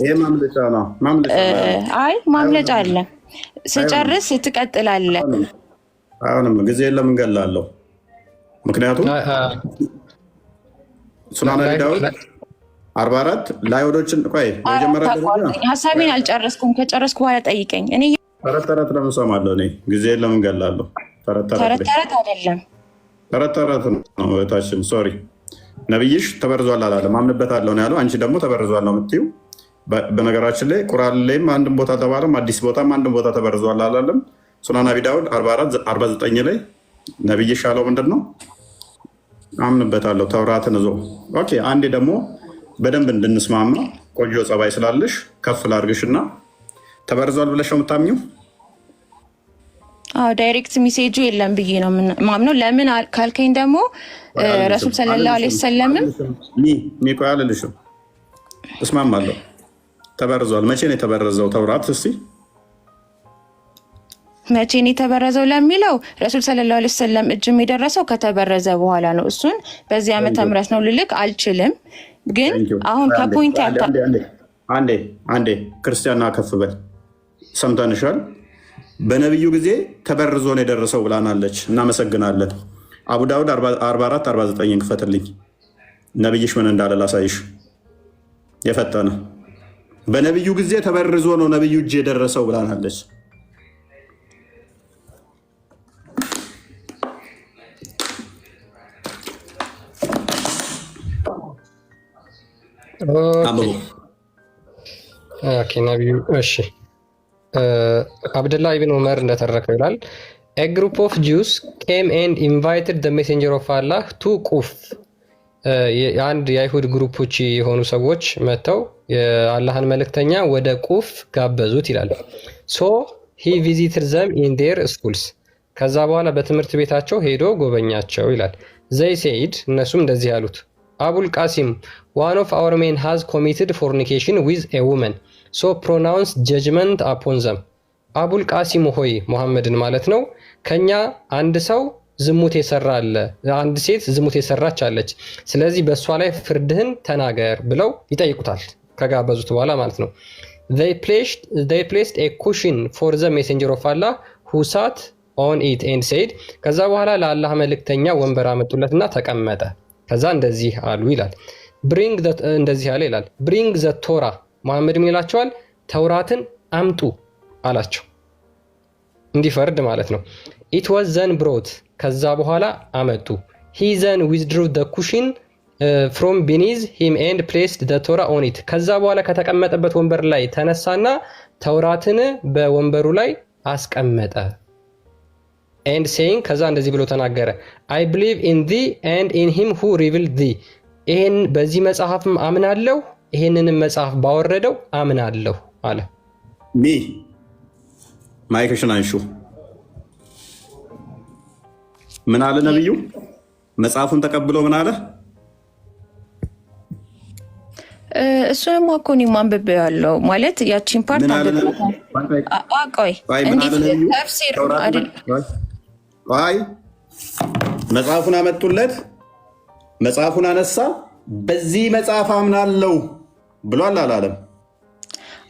አይ ማምለጫ አለ፣ ስጨርስ ትቀጥላለህ። አሁንም ጊዜ የለም፣ እንገላለሁ። ምክንያቱም ሱናን ዳዊት 44 ለአይሁዶችን ቆይ መጀመሪያ ሀሳቤን አልጨረስኩም። ከጨረስኩ በኋላ ጠይቀኝ። እኔ ተረት ለምን እሰማለሁ? እኔ ጊዜ ለምን ገላለሁ? ተረት አይደለም፣ ተረት ነው እህታችን። ሶሪ ነብይሽ ተበርዟል አላለም፣ አምንበታለሁ ነው ያለው። አንቺ ደግሞ ተበርዟል ነው የምትይው። በነገራችን ላይ ቁርአን ላይም አንድም ቦታ ተባለም፣ አዲስ ቦታም አንድም ቦታ ተበርዟል አላለም። ሱናን አቢ ዳውድ 44 49 ላይ ነብይሽ ያለው ምንድን ነው? አምንበታለሁ ተውራትን እዞ። ኦኬ አንዴ ደግሞ በደንብ እንድንስማማ ቆንጆ ጸባይ ስላለሽ ከፍ ላድርግሽና ተበርዟል ብለሽ ነው የምታምኚው? ዳይሬክት ሜሴጁ የለም ብዬ ነው ማምነው። ለምን ካልከኝ ደግሞ ረሱል ሰለላሁ ዐለይሂ ወሰለም ሚቆ ያለልሽው እስማማለሁ። ተበርዟል። መቼ ነው የተበረዘው ተውራት? እስቲ መቼ ነው የተበረዘው ለሚለው ረሱል ሰለላሁ ዐለይሂ ወሰለም እጅም የደረሰው ከተበረዘ በኋላ ነው። እሱን በዚህ ዓመተ ምህረት ነው ልልክ አልችልም። ግን አሁን ከፖይንት አንዴ ክርስቲያና ከፍ በል ሰምተንሻል። በነብዩ ጊዜ ተበርዞ ነው የደረሰው ብላናለች። እናመሰግናለን። አቡ ዳውድ 44 49 ክፈትልኝ። ነብይሽ ምን እንዳለ ላሳይሽ። የፈጠነ በነብዩ ጊዜ ተበርዞ ነው ነብዩ እጅ የደረሰው ብላናለች። ኦኬ ነብዩ እሺ አብደላህ ኢብን ዑመር እንደተረከው ይላል a group of Jews came and invited the messenger of Allah to ቁፍ የአንድ የአይሁድ ግሩፖች የሆኑ ሰዎች መጥተው የአላህን መልእክተኛ ወደ ቁፍ ጋበዙት ይላል። so he visited them in their schools ከዛ በኋላ በትምህርት ቤታቸው ሄዶ ጎበኛቸው ይላል። they said እነሱም እንደዚህ ያሉት አቡል ቃሲም one of our men has committed fornication with a woman so pronounce judgment upon them አቡል ቃሲም ሆይ ሙሐመድን ማለት ነው ከኛ አንድ ሰው ዝሙት የሰራ አለ፣ አንድ ሴት ዝሙት የሰራች አለች፣ ስለዚህ በእሷ ላይ ፍርድህን ተናገር ብለው ይጠይቁታል ከጋበዙት በኋላ ማለት ነው። they placed a cushion for the messenger of Allah who sat on it and said ከዛ በኋላ ለአላህ መልእክተኛ ወንበር አመጡለትና ተቀመጠ። ከዛ እንደዚህ አሉ ይላል እንደዚህ አለ ይላል bring the Torah ሙሐመድ ምን ይላቸዋል? ተውራትን አምጡ አላቸው እንዲፈርድ ማለት ነው። it was then brought ከዛ በኋላ አመጡ he then withdrew the cushion from beneath him and placed the Torah on it ከዛ በኋላ ከተቀመጠበት ወንበር ላይ ተነሳና ተውራትን በወንበሩ ላይ አስቀመጠ and saying ከዛ እንደዚህ ብሎ ተናገረ I believe in thee and in him who revealed thee ይሄን በዚህ መጽሐፍም አምናለሁ ይሄንንም መጽሐፍ ባወረደው አምናለሁ አለ። ማይክሽን አንሹ። ምን አለ ነብዩ? መጽሐፉን ተቀብሎ ምን አለ? እሱንም እኮ እኔ ማንበብ ያለው ማለት ያቺን ፓርት ቆይ እንዴት ተፍሲር አይደል? አይ መጽሐፉን አመጡለት፣ መጽሐፉን አነሳ፣ በዚህ መጽሐፍ አምናለሁ ብሏል አላለም?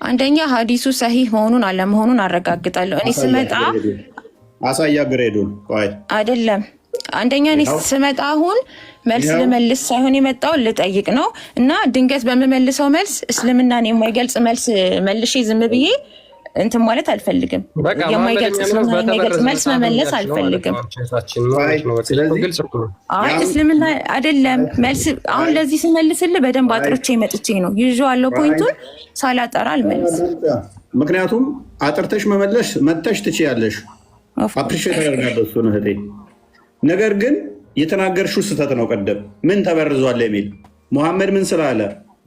አንደኛ ሀዲሱ ሰሂህ መሆኑን አለመሆኑን አረጋግጣለሁ። እኔ ስመጣ አሳያ ግሬዱን ቆይ አይደለም። አንደኛ እኔ ስመጣ አሁን መልስ ልመልስ ሳይሆን የመጣው ልጠይቅ ነው እና ድንገት በመመልሰው መልስ እስልምናን የማይገልጽ መልስ መልሼ ዝም ብዬ እንትን ማለት አልፈልግም። የማይገልጽ መልስ መመለስ አልፈልግም። አይ እስልምና አይደለም መልስ። አሁን ለዚህ ስመልስልህ በደንብ አጥርቼ መጥቼ ነው ይዤዋለሁ። ፖይንቱን ሳላጠራ አልመልስ። ምክንያቱም አጥርተሽ መመለሽ መተሽ ትችያለሽ። አፕሪሼት አደርጋለሁ እሱን እህቴ። ነገር ግን የተናገርሽው ስህተት ነው። ቀደም ምን ተበርዟል የሚል ሙሐመድ ምን ስላለ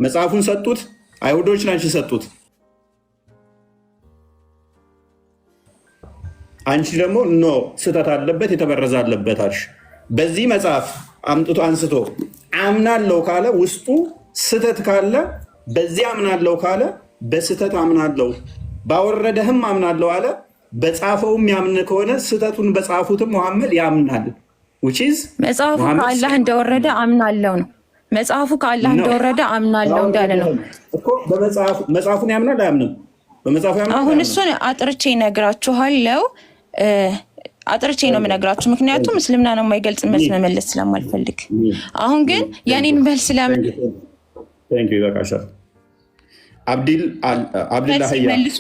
መጽሐፉን ሰጡት? አይሁዶች ናቸው ሰጡት። አንቺ ደግሞ ኖ ስህተት አለበት የተበረዘ አለበት አልሽ። በዚህ መጽሐፍ አምጥቶ አንስቶ አምናለሁ ካለ ውስጡ ስህተት ካለ በዚህ አምናለሁ ካለ በስህተት አምናለሁ ባወረደህም አምናለሁ አለ። በጻፈውም ያምን ከሆነ ስህተቱን በጻፉትም ሙሐመድ ያምናል። መጽሐፉ ከአላህ እንደወረደ አምናለሁ ነው። መጽሐፉ ከአላህ እንደወረደ አምናለሁ እንዳለ ነው እኮ። መጽሐፉን ያምናል አያምንም? በመጽሐፉ ያምናል። አሁን እሱን አጥርቼ እነግራችኋለሁ። አጥርቼ ነው የምነግራችሁ፣ ምክንያቱም እስልምና ነው የማይገልጽ መልስ መመለስ ስለማልፈልግ። አሁን ግን የኔን መልስ ይበቃሻል። አብድላህ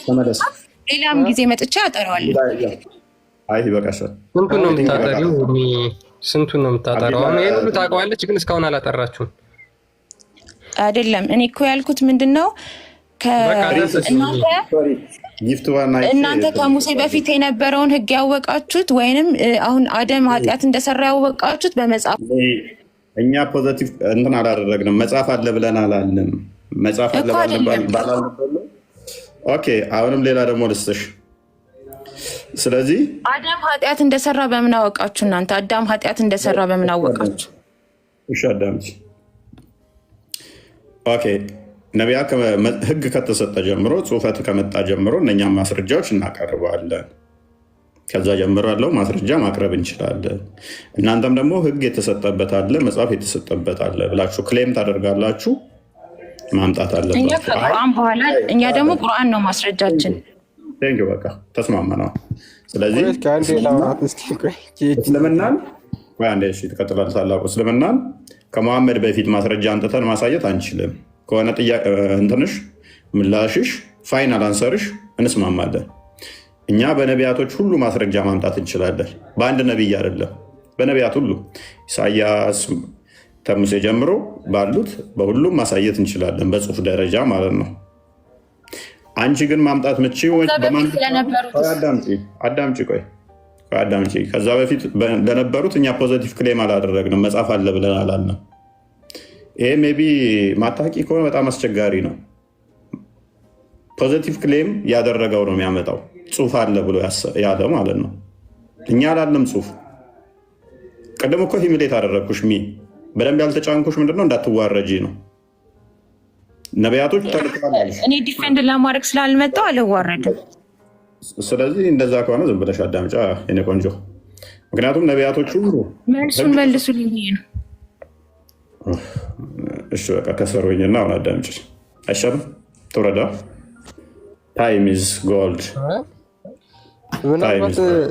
ተመለስ። ሌላም ጊዜ መጥቼ አጠራዋለሁ። አይ ይበቃሻል። ስንቱን ነው የምታጠሪው? ስንቱን ነው የምታጠራው? አሁን ይሄን ሁሉ ታውቀዋለች፣ ግን እስካሁን አላጠራችሁም። አይደለም እኔ እኮ ያልኩት ምንድን ነው እናንተ ከሙሴ በፊት የነበረውን ሕግ ያወቃችሁት ወይንም አሁን አደም ኃጢአት እንደሰራ ያወቃችሁት በመጽሐፍ። እኛ ፖዘቲቭ እንትን አላደረግንም። መጽሐፍ አለ ብለን አላልንም። መጽሐፍ አለ ባላልነበለ። ኦኬ አሁንም ሌላ ደግሞ ልስጥሽ። ስለዚህ አዳም ኃጢአት እንደሰራ በምን አወቃችሁ እናንተ? አዳም ኃጢአት እንደሰራ በምን አወቃችሁ? እሺ አዳምጪ። ኦኬ ነቢያ ህግ ከተሰጠ ጀምሮ ጽሁፈት ከመጣ ጀምሮ እነኛም ማስረጃዎች እናቀርባለን። ከዛ ጀምሮ ያለው ማስረጃ ማቅረብ እንችላለን። እናንተም ደግሞ ህግ የተሰጠበት አለ፣ መጽሐፍ የተሰጠበት አለ ብላችሁ ክሌም ታደርጋላችሁ። ማምጣት አለባችሁ። እኛ ደግሞ ቁርአን ነው ማስረጃችን። በቃ ተስማማነው። ስለዚህ እስልምናን ትቀጥላለህ። ታላቁ እስልምናን ከመሐመድ በፊት ማስረጃ አንጥተን ማሳየት አንችልም። ከሆነ እንትንሽ ምላሽሽ ፋይናል አንሰርሽ እንስማማለን። እኛ በነቢያቶች ሁሉ ማስረጃ ማምጣት እንችላለን። በአንድ ነቢይ አይደለም፣ በነቢያት ሁሉ ኢሳያስ ከሙሴ ጀምሮ ባሉት በሁሉም ማሳየት እንችላለን፣ በጽሁፍ ደረጃ ማለት ነው። አንቺ ግን ማምጣት ምቺ አዳምጪ። ከዛ በፊት ለነበሩት እኛ ፖዘቲቭ ክሌም አላደረግንም፣ መጽሐፍ አለ ብለን አላልንም። ይሄ ሜይ ቢ ማታቂ ከሆነ በጣም አስቸጋሪ ነው። ፖዘቲቭ ክሌም ያደረገው ነው የሚያመጣው፣ ጽሁፍ አለ ብሎ ያለ ማለት ነው። እኛ አላለም ጽሁፍ። ቅድም እኮ ሂሚሌት አደረግኩሽ። በደንብ ያልተጫንኩሽ ምንድነው? እንዳትዋረጂ ነው። ነቢያቶች ተልከዋል። እኔ ዲፌንድ ለማድረግ ስላልመጣው አልዋረድም። ስለዚህ እንደዛ ከሆነ ዝም ብለሽ አዳምጫ የኔ ቆንጆ። ምክንያቱም ነቢያቶች ሁሉ መልሱን መልሱልኝ ነው። እሺ በቃ ከሰሮኝና አሁን አዳምጭ አይሻልም? ትውረዳ ታይም ኢዝ ጎልድ።